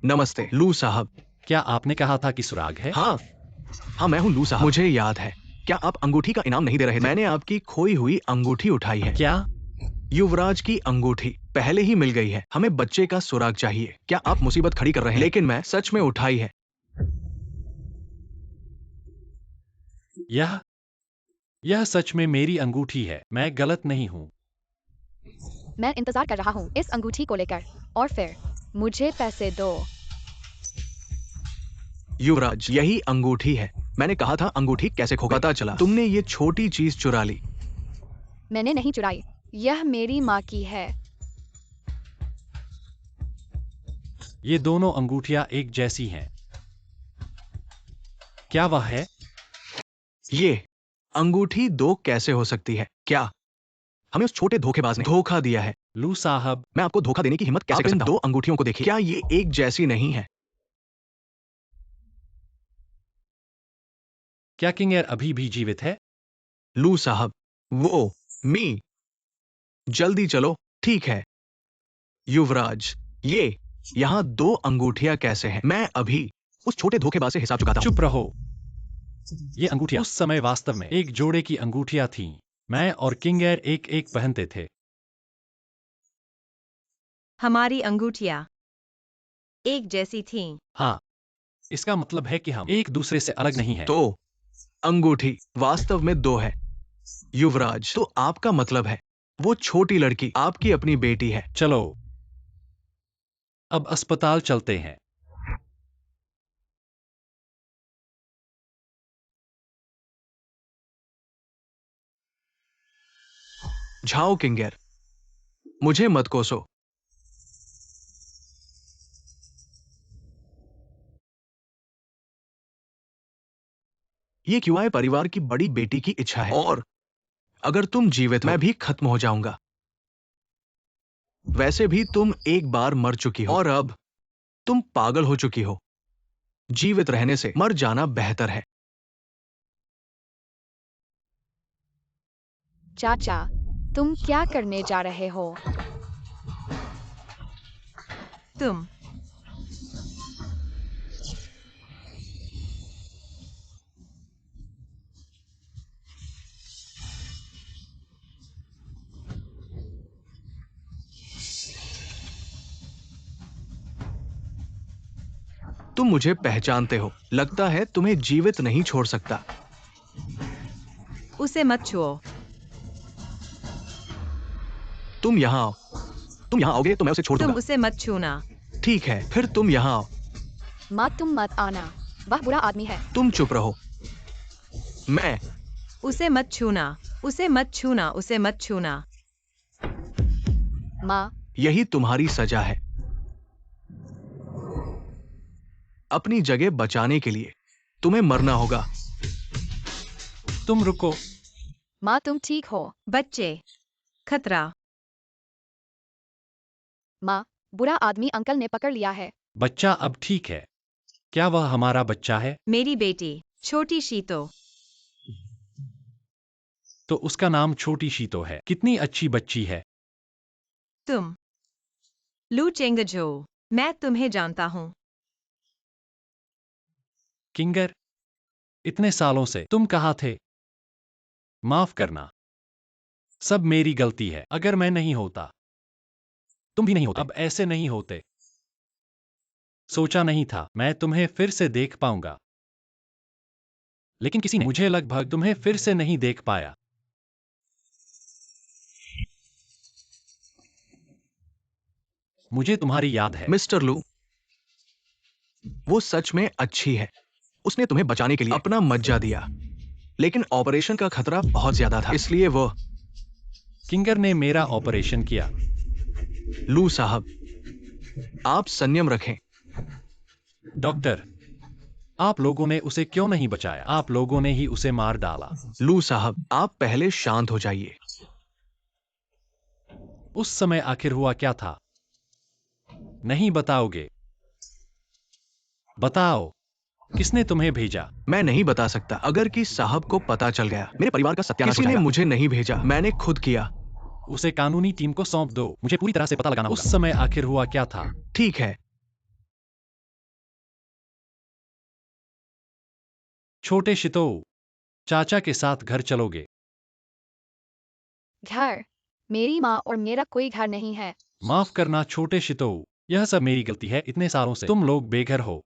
नमस्ते लू साहब। क्या आपने कहा था कि सुराग है? हाँ हाँ, मैं हूँ लू साहब। मुझे याद है। क्या आप अंगूठी का इनाम नहीं दे रहे थे? मैंने आपकी खोई हुई अंगूठी उठाई है। क्या? युवराज की अंगूठी पहले ही मिल गई है। हमें बच्चे का सुराग चाहिए। क्या आप मुसीबत खड़ी कर रहे हैं? लेकिन मैं सच में उठाई है। यह सच में मेरी अंगूठी है, मैं गलत नहीं हूँ। मैं इंतजार कर रहा हूँ इस अंगूठी को लेकर। और फिर मुझे पैसे दो। युवराज, यही अंगूठी है। मैंने कहा था अंगूठी कैसे खो गई? पता चला तुमने ये छोटी चीज चुरा ली। मैंने नहीं चुराई, यह मेरी माँ की है। ये दोनों अंगूठियां एक जैसी हैं। क्या वह है? ये अंगूठी दो कैसे हो सकती है? क्या हमें उस छोटे धोखेबाज ने धोखा दिया है? लू साहब, मैं आपको धोखा देने की हिम्मत कैसे कर सकता हूं? दो अंगूठियों को देखिए, क्या ये एक जैसी नहीं है? क्या किंग एयर अभी भी जीवित है? लू साहब, वो मी, जल्दी चलो। ठीक है युवराज, ये यहाँ दो अंगूठियां कैसे हैं? मैं अभी उस छोटे धोखेबाज से हिसाब चुकाता हूं। चुप रहो। ये अंगूठियां उस समय वास्तव में एक जोड़े की अंगूठियां थीं। मैं और किंग एयर एक एक पहनते थे। हमारी अंगूठियां एक जैसी थीं। हाँ, इसका मतलब है कि हम एक दूसरे से अलग नहीं हैं। तो अंगूठी वास्तव में दो है। युवराज, तो आपका मतलब है वो छोटी लड़की आपकी अपनी बेटी है? चलो, अब अस्पताल चलते हैं। झाओ किंगर, मुझे मत कोसो। ये क्यूआई परिवार की बड़ी बेटी की इच्छा है, और अगर तुम जीवित हो, मैं भी खत्म हो जाऊंगा। वैसे भी तुम एक बार मर चुकी हो, और अब तुम पागल हो चुकी हो। जीवित रहने से मर जाना बेहतर है। चाचा, तुम क्या करने जा रहे हो? तुम तुम मुझे पहचानते हो। लगता है तुम्हें जीवित नहीं छोड़ सकता। उसे मत छुओ। तुम यहाँ आओ। तुम यहाँ आओगे तो मैं उसे छोड़ तुम दूंगा। उसे मत छूना। ठीक है, फिर तुम यहाँ आओ। माँ तुम मत आना, वह बुरा आदमी है। तुम चुप रहो। मैं उसे मत छूना, उसे मत छूना, उसे मत छूना। माँ यही तुम्हारी सजा है। अपनी जगह बचाने के लिए तुम्हें मरना होगा। तुम रुको। माँ तुम ठीक हो। बच्चे, खतरा। माँ बुरा आदमी अंकल ने पकड़ लिया है। बच्चा अब ठीक है। क्या वह हमारा बच्चा है? मेरी बेटी, छोटी शीतो। तो उसका नाम छोटी शीतो है। कितनी अच्छी बच्ची है। तुम लू चेंगजो, मैं तुम्हें जानता हूँ। किंगर, इतने सालों से तुम कहाँ थे? माफ करना, सब मेरी गलती है। अगर मैं नहीं होता, तुम भी नहीं होते। अब ऐसे नहीं होते। सोचा नहीं था मैं तुम्हें फिर से देख पाऊंगा, लेकिन किसी ने मुझे लगभग तुम्हें फिर से नहीं देख पाया। मुझे तुम्हारी याद है। मिस्टर लू, वो सच में अच्छी है। उसने तुम्हें बचाने के लिए अपना मज्जा दिया, लेकिन ऑपरेशन का खतरा बहुत ज्यादा था, इसलिए वो। किंगर ने मेरा ऑपरेशन किया। लू साहब, आप संयम रखें। डॉक्टर, आप लोगों ने उसे क्यों नहीं बचाया? आप लोगों ने ही उसे मार डाला। लू साहब, आप पहले शांत हो जाइए। उस समय आखिर हुआ क्या था? नहीं बताओगे? बताओ, किसने तुम्हें भेजा? मैं नहीं बता सकता। अगर कि साहब को पता चल गया, मेरे परिवार का सत्यानाश हो किसी ने जाएगा। मुझे नहीं भेजा, मैंने खुद किया। उसे कानूनी टीम को सौंप दो। मुझे पूरी तरह से पता लगाना होगा। उस समय आखिर हुआ क्या था? ठीक है। छोटे शितो, चाचा के साथ घर चलोगे? घर? मेरी माँ और मेरा कोई घर नहीं है। माफ करना छोटे शितो, यह सब मेरी गलती है। इतने सालों से तुम लोग बेघर हो।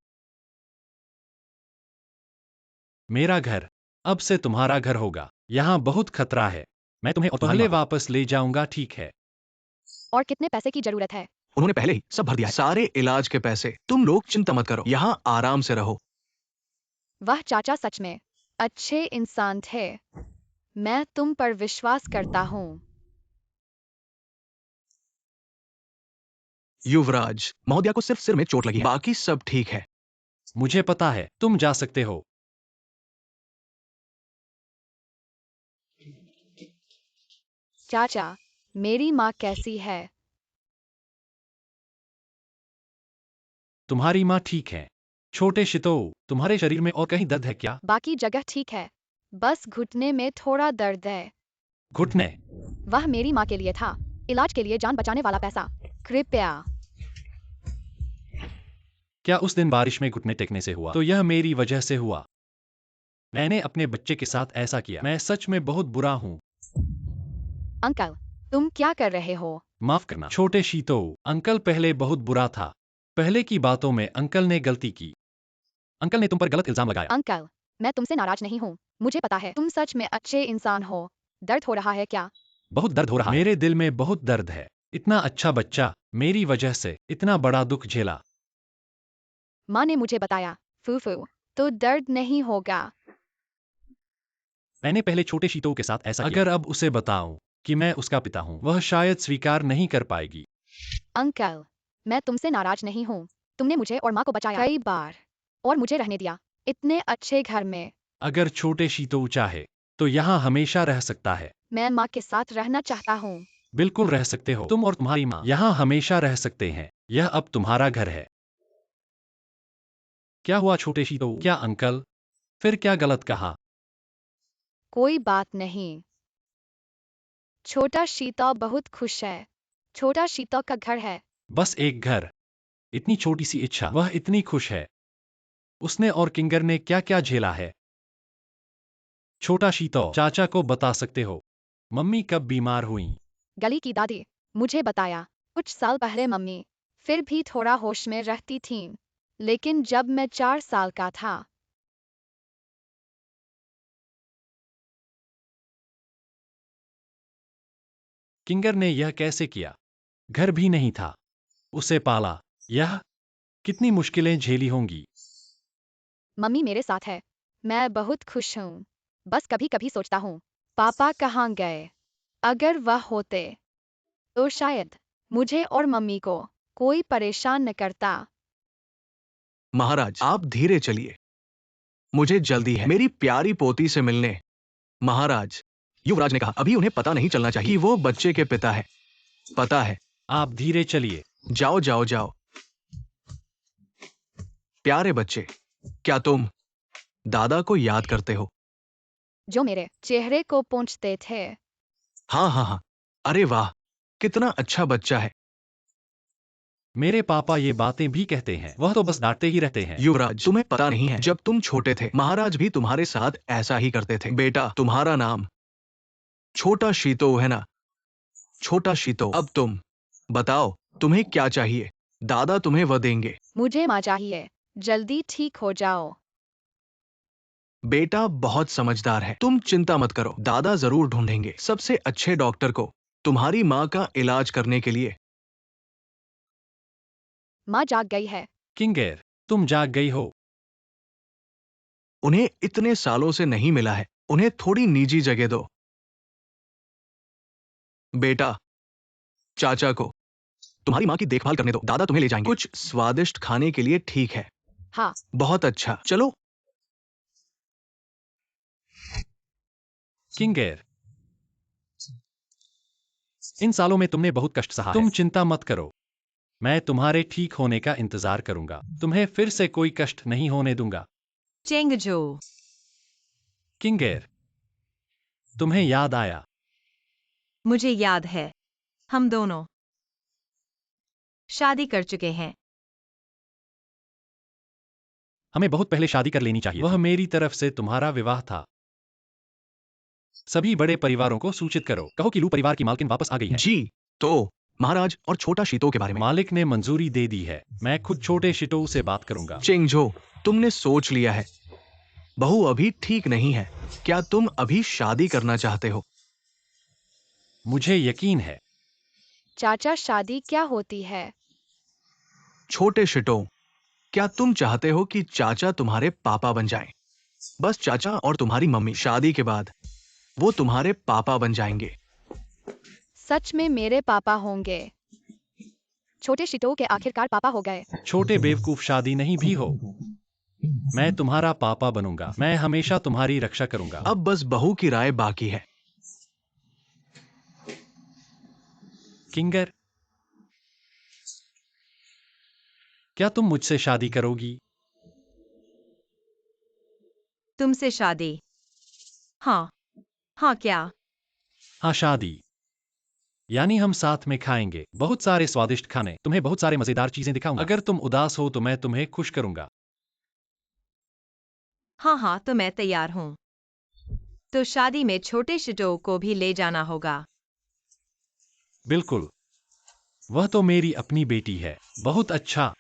मेरा घर अब से तुम्हारा घर होगा। यहाँ बहुत खतरा है। मैं तुम्हें और पहले वापस ले जाऊंगा, ठीक है? और कितने पैसे की जरूरत है? उन्होंने पहले ही सब भर दिया है, सारे इलाज के पैसे। तुम लोग चिंता मत करो, यहाँ आराम से रहो। वह चाचा सच में अच्छे इंसान थे। मैं तुम पर विश्वास करता हूँ। युवराज महोदया को सिर्फ सिर में चोट लगी है, बाकी सब ठीक है। मुझे पता है, तुम जा सकते हो। चाचा, मेरी माँ कैसी है? तुम्हारी माँ ठीक है। छोटे शितो, तुम्हारे शरीर में और कहीं दर्द है क्या? बाकी जगह ठीक है, बस घुटने में थोड़ा दर्द है। घुटने? वह मेरी माँ के लिए था, इलाज के लिए जान बचाने वाला पैसा। कृपया। क्या उस दिन बारिश में घुटने टेकने से हुआ? तो यह मेरी वजह से हुआ। मैंने अपने बच्चे के साथ ऐसा किया। मैं सच में बहुत बुरा हूँ। अंकल, तुम क्या कर रहे हो? माफ करना छोटे शीतो, अंकल पहले बहुत बुरा था। पहले की बातों में अंकल ने गलती की। अंकल ने तुम पर गलत इल्जाम लगाया। अंकल, मैं तुमसे नाराज नहीं हूँ। मुझे पता है तुम सच में अच्छे इंसान हो। दर्द हो रहा है क्या? बहुत दर्द हो रहा है। मेरे दिल में बहुत दर्द है। इतना अच्छा बच्चा मेरी वजह से इतना बड़ा दुख झेला। माँ ने मुझे बताया, फूफू, तो दर्द नहीं होगा। मैंने पहले छोटे शीतो के साथ ऐसा किया। अगर अब उसे बताऊं कि मैं उसका पिता हूं, वह शायद स्वीकार नहीं कर पाएगी। अंकल, मैं तुमसे नाराज नहीं हूँ। तुमने मुझे और माँ को बचाया कई बार, और मुझे रहने दिया इतने अच्छे घर में। अगर छोटे शीतो चाहे तो यहाँ हमेशा रह सकता है। मैं माँ के साथ रहना चाहता हूँ। बिल्कुल रह सकते हो। तुम और तुम्हारी माँ यहाँ हमेशा रह सकते हैं। यह अब तुम्हारा घर है। क्या हुआ छोटे शीतो? क्या अंकल फिर क्या गलत कहा? कोई बात नहीं। छोटा शीता बहुत खुश है। छोटा शीता का घर है। बस एक घर, इतनी छोटी सी इच्छा, वह इतनी खुश है। उसने और किंगर ने क्या क्या झेला है। छोटा शीतो, चाचा को बता सकते हो मम्मी कब बीमार हुई? गली की दादी मुझे बताया, कुछ साल पहले मम्मी फिर भी थोड़ा होश में रहती थीं, लेकिन जब मैं 4 साल का था। किंगर ने यह कैसे किया? घर भी नहीं था, उसे पाला। यह कितनी मुश्किलें झेली होंगी। मम्मी मेरे साथ है। मैं बहुत खुश हूँ। बस कभी कभी सोचता हूँ, पापा कहाँ गए? अगर वह होते तो शायद मुझे और मम्मी को कोई परेशान न करता। महाराज, आप धीरे चलिए, मुझे जल्दी है मेरी प्यारी पोती से मिलने। महाराज, युवराज ने कहा अभी उन्हें पता नहीं चलना चाहिए कि वो बच्चे के पिता है। पता है। आप धीरे चलिए। जाओ जाओ जाओ। प्यारे बच्चे, क्या तुम दादा को याद करते हो? जो मेरे चेहरे को पोंछते थे। हाँ हाँ हाँ। अरे वाह, कितना अच्छा बच्चा है। मेरे पापा ये बातें भी कहते हैं, वह तो बस डांटते ही रहते हैं। युवराज, तुम्हें पता नहीं है, जब तुम छोटे थे महाराज भी तुम्हारे साथ ऐसा ही करते थे। बेटा, तुम्हारा नाम छोटा शीतो है ना? छोटा शीतो, अब तुम बताओ तुम्हें क्या चाहिए? दादा तुम्हें वह देंगे। मुझे माँ चाहिए। जल्दी ठीक हो जाओ। बेटा बहुत समझदार है, तुम चिंता मत करो, दादा जरूर ढूंढेंगे सबसे अच्छे डॉक्टर को तुम्हारी माँ का इलाज करने के लिए। माँ जाग गई है। किंगर, तुम जाग गई हो। उन्हें इतने सालों से नहीं मिला है, उन्हें थोड़ी निजी जगह दो। बेटा, चाचा को तुम्हारी माँ की देखभाल करने दो, दादा तुम्हें ले जाएंगे कुछ स्वादिष्ट खाने के लिए, ठीक है? हाँ। बहुत अच्छा, चलो। किंगर, इन सालों में तुमने बहुत कष्ट सहा है। तुम चिंता मत करो, मैं तुम्हारे ठीक होने का इंतजार करूंगा। तुम्हें फिर से कोई कष्ट नहीं होने दूंगा। चेंगजो, किंगर, तुम्हें याद आया? मुझे याद है। हम दोनों शादी कर चुके हैं। हमें बहुत पहले शादी कर लेनी चाहिए। वह मेरी तरफ से तुम्हारा विवाह था। सभी बड़े परिवारों को सूचित करो, कहो कि लू परिवार की मालकिन वापस आ गई है। जी, तो महाराज और छोटा शीतो के बारे में? मालिक ने मंजूरी दे दी है। मैं खुद छोटे शिटो से बात करूंगा। चिंगझो, तुमने सोच लिया है? बहू अभी ठीक नहीं है, क्या तुम अभी शादी करना चाहते हो? मुझे यकीन है। चाचा, शादी क्या होती है? छोटे शिटो, क्या तुम चाहते हो कि चाचा तुम्हारे पापा बन जाएं? बस चाचा और तुम्हारी मम्मी, शादी के बाद वो तुम्हारे पापा बन जाएंगे। सच में मेरे पापा होंगे? छोटे शिटो के आखिरकार पापा हो गए। छोटे बेवकूफ, शादी नहीं भी हो, मैं तुम्हारा पापा बनूंगा। मैं हमेशा तुम्हारी रक्षा करूंगा। अब बस बहू की राय बाकी है। किंगर, क्या तुम मुझसे शादी करोगी? तुमसे शादी? हाँ। हाँ क्या? हाँ, शादी। यानी हम साथ में खाएंगे बहुत सारे स्वादिष्ट खाने, तुम्हें बहुत सारे मजेदार चीजें दिखाऊंगा। अगर तुम उदास हो तो मैं तुम्हें खुश करूंगा। हाँ हाँ, तो मैं तैयार हूँ। तो शादी में छोटे शिटो को भी ले जाना होगा। बिल्कुल, वह तो मेरी अपनी बेटी है। बहुत अच्छा।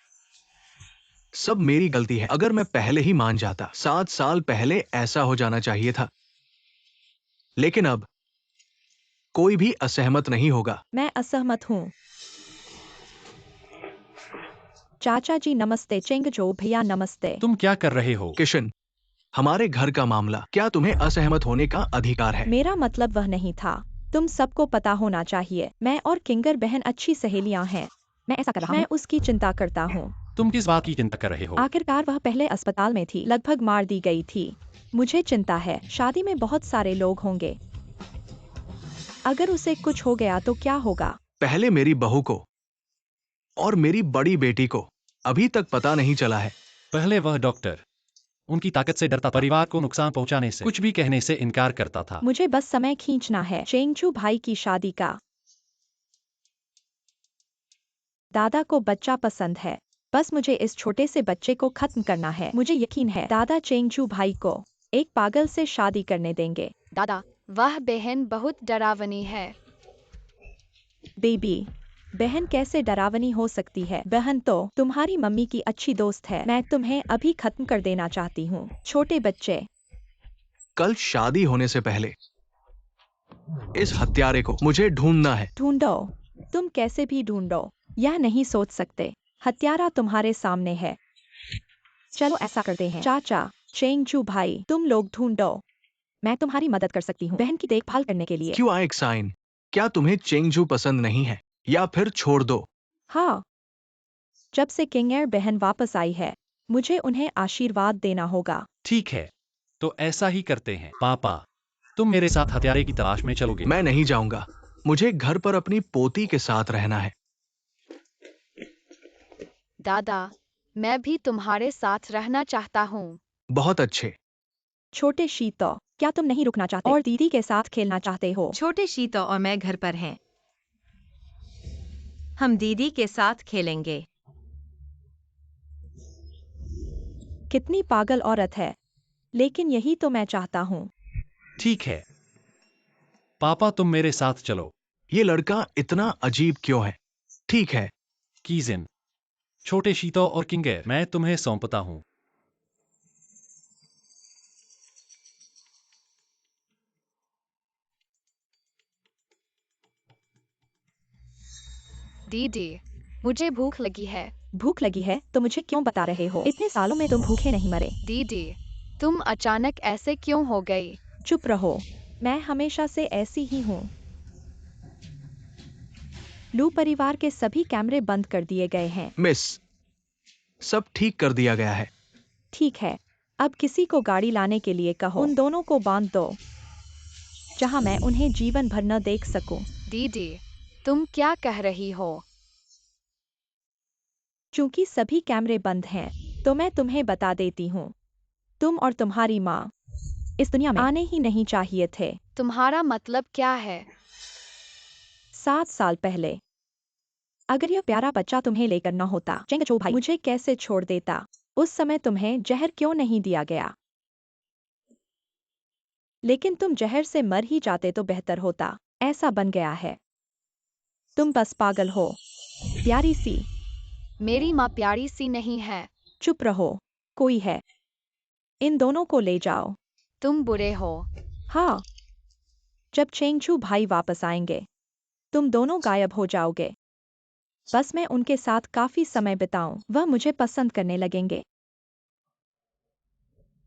सब मेरी गलती है, अगर मैं पहले ही मान जाता। 7 साल पहले ऐसा हो जाना चाहिए था, लेकिन अब कोई भी असहमत नहीं होगा। मैं असहमत हूँ। चाचा जी नमस्ते। चेंगजो भैया नमस्ते। तुम क्या कर रहे हो? किशन, हमारे घर का मामला, क्या तुम्हें असहमत होने का अधिकार है? मेरा मतलब वह नहीं था। तुम सबको पता होना चाहिए, मैं और किंगर बहन अच्छी सहेलियां हैं। मैं ऐसा कर रहा हूँ। मैं उसकी चिंता करता हूँ। तुम किस बात की चिंता कर रहे हो? आखिरकार वह पहले अस्पताल में थी, लगभग मार दी गई थी। मुझे चिंता है, शादी में बहुत सारे लोग होंगे। अगर उसे कुछ हो गया तो क्या होगा? पहले मेरी बहू को और मेरी बड़ी बेटी को अभी तक पता नहीं चला है। पहले वह डॉक्टर उनकी ताकत से डरता था, परिवार को नुकसान पहुंचाने से, कुछ भी कहने से इनकार करता था। मुझे बस समय खींचना है। चेंगचू भाई की शादी का। दादा को बच्चा पसंद है, बस मुझे इस छोटे से बच्चे को खत्म करना है। मुझे यकीन है दादा चेंगचू भाई को एक पागल से शादी करने देंगे। दादा, वह बहन बहुत डरावनी है। बेबी, बहन कैसे डरावनी हो सकती है? बहन तो तुम्हारी मम्मी की अच्छी दोस्त है। मैं तुम्हें अभी खत्म कर देना चाहती हूँ। छोटे बच्चे, कल शादी होने से पहले इस हत्यारे को मुझे ढूंढना है। ढूंढो। तुम कैसे भी ढूंढो, यह नहीं सोच सकते। हत्यारा तुम्हारे सामने है। चलो ऐसा करते हैं। चाचा, चेंगजू भाई, तुम लोग ढूंढो। मैं तुम्हारी मदद कर सकती हूँ बहन की देखभाल करने के लिए। क्यों आए साइन? क्या तुम्हें चेंगजू पसंद नहीं है या फिर छोड़ दो? हाँ, जब से किंगेर बहन वापस आई है, मुझे उन्हें आशीर्वाद देना होगा। ठीक है, तो ऐसा ही करते हैं। पापा, तुम मेरे साथ हथियारे की तलाश में चलोगे? मैं नहीं जाऊंगा। मुझे घर पर अपनी पोती के साथ रहना है। दादा, मैं भी तुम्हारे साथ रहना चाहता हूँ। बहुत अच्छे। छोटे शीतो, क्या तुम नहीं रुकना चाहते और दीदी के साथ खेलना चाहते हो? छोटे शीतो और मैं घर पर हैं। हम दीदी के साथ खेलेंगे। कितनी पागल औरत है, लेकिन यही तो मैं चाहता हूँ। ठीक है, पापा तुम मेरे साथ चलो। ये लड़का इतना अजीब क्यों है? ठीक है। कीजिन, छोटे शीतो और किंगेर, मैं तुम्हें सौंपता हूँ। दीदी, मुझे भूख लगी है। भूख लगी है तो मुझे क्यों बता रहे हो? इतने सालों में तुम भूखे नहीं मरे। दीदी, तुम अचानक ऐसे क्यों हो गई? चुप रहो, मैं हमेशा से ऐसी ही हूँ। लू परिवार के सभी कैमरे बंद कर दिए गए हैं। मिस, सब ठीक कर दिया गया है। ठीक है, अब किसी को गाड़ी लाने के लिए कहो। उन दोनों को बांध दो, जहाँ मैं उन्हें जीवन भर न देख सकूं। दीदी, तुम क्या कह रही हो? चूंकि सभी कैमरे बंद हैं, तो मैं तुम्हें बता देती हूँ, तुम और तुम्हारी माँ इस दुनिया में आने ही नहीं चाहिए थे। तुम्हारा मतलब क्या है? 7 साल पहले, अगर यह प्यारा बच्चा तुम्हें लेकर न होता, चेंगचो भाई मुझे कैसे छोड़ देता? उस समय तुम्हें जहर क्यों नहीं दिया गया? लेकिन तुम जहर से मर ही जाते तो बेहतर होता। ऐसा बन गया है। तुम बस पागल हो, प्यारी सी। मेरी माँ प्यारी सी नहीं है। चुप रहो, कोई है। इन दोनों को ले जाओ। तुम बुरे हो। हाँ, जब चेंगचू भाई वापस आएंगे, तुम दोनों गायब हो जाओगे। बस मैं उनके साथ काफी समय बिताऊं, वह मुझे पसंद करने लगेंगे।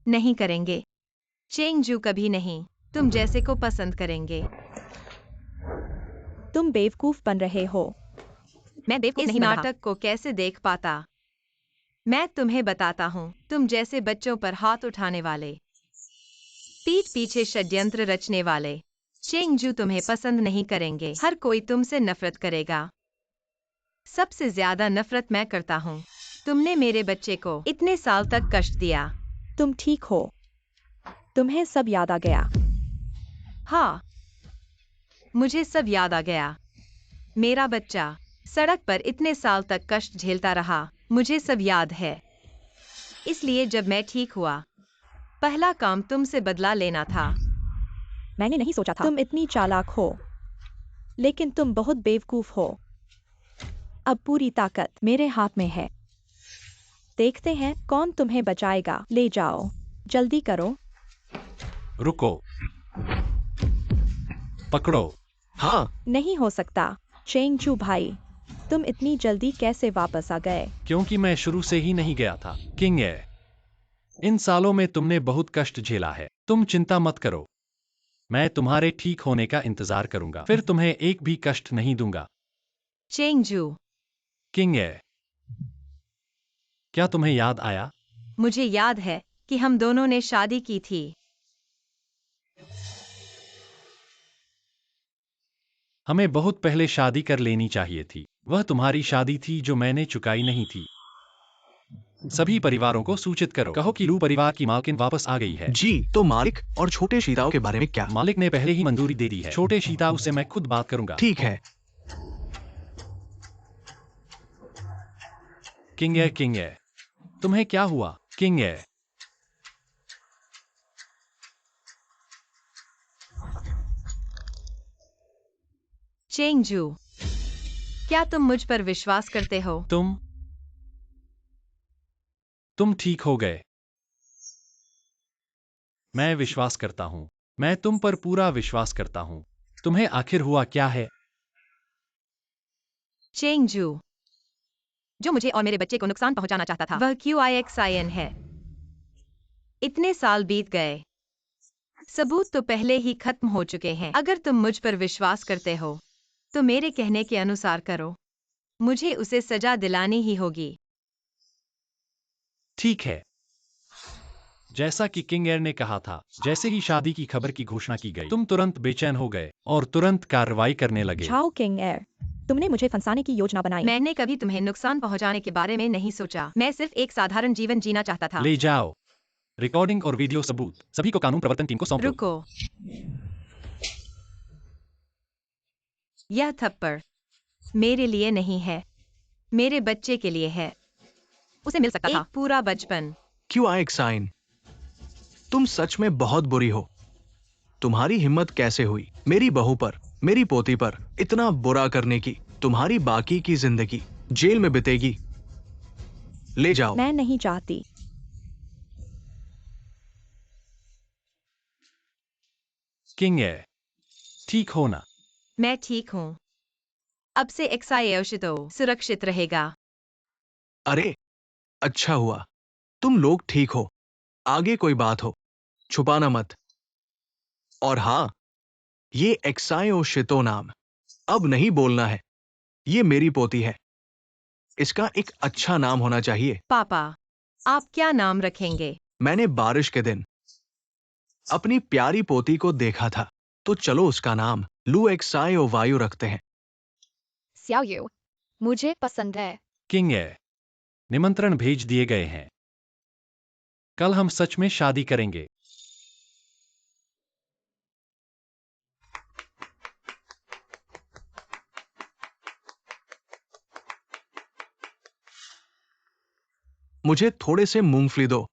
नहीं करेंगे। चेंगजू कभी नहीं तुम जैसे को पसंद करेंगे। तुम बेवकूफ बन रहे हो। मैं बेवकूफ इस नहीं बन रहा। नाटक को कैसे देख पाता? मैं तुम्हें बताता हूँ, तुम जैसे बच्चों पर हाथ उठाने वाले, पीठ पीछे षड्यंत्र रचने वाले, चेंगजू तुम्हें पसंद नहीं करेंगे। हर कोई तुमसे नफरत करेगा। सबसे ज्यादा नफरत मैं करता हूँ। तुमने मेरे बच्चे को इतने साल तक कष्ट दिया। तुम ठीक हो? तुम्हें सब याद आ गया? हाँ, मुझे सब याद आ गया। मेरा बच्चा सड़क पर इतने साल तक कष्ट झेलता रहा, मुझे सब याद है। इसलिए जब मैं ठीक हुआ, पहला काम तुमसे बदला लेना था। मैंने नहीं सोचा था तुम इतनी चालाक हो, लेकिन तुम बहुत बेवकूफ हो। अब पूरी ताकत मेरे हाथ में है। देखते हैं कौन तुम्हें बचाएगा। ले जाओ, जल्दी करो। रुको, पकड़ो। हाँ, नहीं हो सकता, चेंगचू भाई, तुम इतनी जल्दी कैसे वापस आ गए? क्योंकि मैं शुरू से ही नहीं गया था। किंगेर, इन सालों में तुमने बहुत कष्ट झेला है। तुम चिंता मत करो, मैं तुम्हारे ठीक होने का इंतजार करूंगा। फिर तुम्हें एक भी कष्ट नहीं दूंगा। चेंगजू, किंगेर, क्या तुम्हें याद आया? मुझे याद है कि हम दोनों ने शादी की थी। हमें बहुत पहले शादी कर लेनी चाहिए थी। वह तुम्हारी शादी थी जो मैंने चुकाई नहीं थी। सभी परिवारों को सूचित करो, कहो कि लू परिवार की मालकिन वापस आ गई है। जी। तो मालिक और छोटे शीताओं के बारे में क्या? मालिक ने पहले ही मंजूरी दे दी है। छोटे शीताऊ से मैं खुद बात करूंगा। ठीक है। किंगेर, किंगेर, तुम्हें क्या हुआ? किंगेर, चेंगजू, क्या तुम मुझ पर विश्वास करते हो? तुम ठीक हो गए। मैं विश्वास करता हूं। मैं तुम पर पूरा विश्वास करता हूं। तुम्हें आखिर हुआ क्या है? चेंगजू, जो मुझे और मेरे बच्चे को नुकसान पहुंचाना चाहता था। वह QIXIN है। इतने साल बीत गए, सबूत तो पहले ही खत्म हो चुके हैं। अगर तुम मुझ पर विश्वास करते हो तो मेरे कहने के अनुसार करो। मुझे उसे सजा दिलानी ही होगी। ठीक है। जैसा कि किंग एयर ने कहा था, जैसे ही शादी की खबर की घोषणा की गई, तुम तुरंत बेचैन हो गए और तुरंत कार्रवाई करने लगे। छाओ किंग एयर, तुमने मुझे फंसाने की योजना बनाई। मैंने कभी तुम्हें नुकसान पहुंचाने के बारे में नहीं सोचा। मैं सिर्फ एक साधारण जीवन जीना चाहता था। ले जाओ रिकॉर्डिंग और वीडियो सबूत, सभी को कानून प्रवर्तन टीम को सौंप दो। रुको, यह थप्पड़ मेरे लिए नहीं है, मेरे बच्चे के लिए है। उसे मिल सकता था एक पूरा बचपन। QIXIN, तुम सच में बहुत बुरी हो। तुम्हारी हिम्मत कैसे हुई मेरी बहू पर, मेरी पोती पर इतना बुरा करने की? तुम्हारी बाकी की जिंदगी जेल में बितेगी। ले जाओ। मैं नहीं चाहती। किंग एयर, ठीक हो ना? मैं ठीक हूँ। अब से एक्साइशितो सुरक्षित रहेगा। अरे अच्छा हुआ तुम लोग ठीक हो। आगे कोई बात हो छुपाना मत। और हाँ, ये एक्सायोशितो नाम अब नहीं बोलना है। ये मेरी पोती है, इसका एक अच्छा नाम होना चाहिए। पापा, आप क्या नाम रखेंगे? मैंने बारिश के दिन अपनी प्यारी पोती को देखा था, तो चलो उसका नाम लू एक्सायो वायु रखते हैं। स्याओ, मुझे पसंद है। किंग एयर, निमंत्रण भेज दिए गए हैं। कल हम सच में शादी करेंगे। मुझे थोड़े से मूंगफली दो।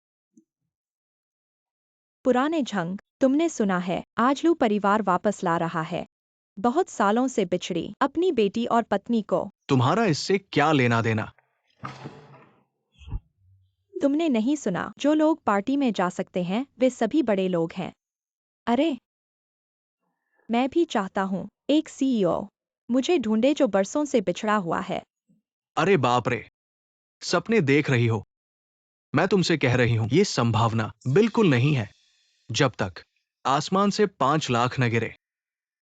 पुराने झंग, तुमने सुना है, आज लू परिवार वापस ला रहा है। बहुत सालों से बिछड़ी अपनी बेटी और पत्नी को। तुम्हारा इससे क्या लेना देना? तुमने नहीं सुना, जो लोग पार्टी में जा सकते हैं वे सभी बड़े लोग हैं। अरे, मैं भी चाहता हूँ एक CEO मुझे ढूंढे जो बरसों से बिछड़ा हुआ है। अरे बाप रे, सपने देख रही हो? मैं तुमसे कह रही हूं, ये संभावना बिल्कुल नहीं है जब तक आसमान से 5 लाख न गिरे।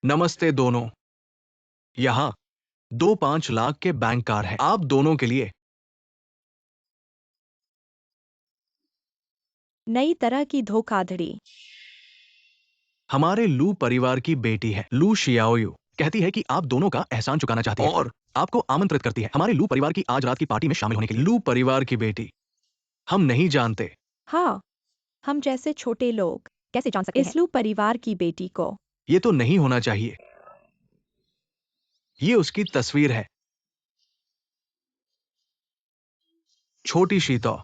नमस्ते दोनों, यहां 5 लाख के बैंक कार हैं आप दोनों के लिए। नई तरह की धोखाधड़ी। हमारे लू परिवार की बेटी है लू शियाओयू, कहती है कि आप दोनों का एहसान चुकाना चाहती है और आपको आमंत्रित करती है हमारे लू परिवार की आज रात की पार्टी में शामिल होने के लिए। लू परिवार की बेटी, हम नहीं जानते। हाँ, हम जैसे छोटे लोग कैसे जान सकते हैं? इस लू परिवार की बेटी को। ये तो नहीं होना चाहिए। ये उसकी तस्वीर है, छोटी शीतो।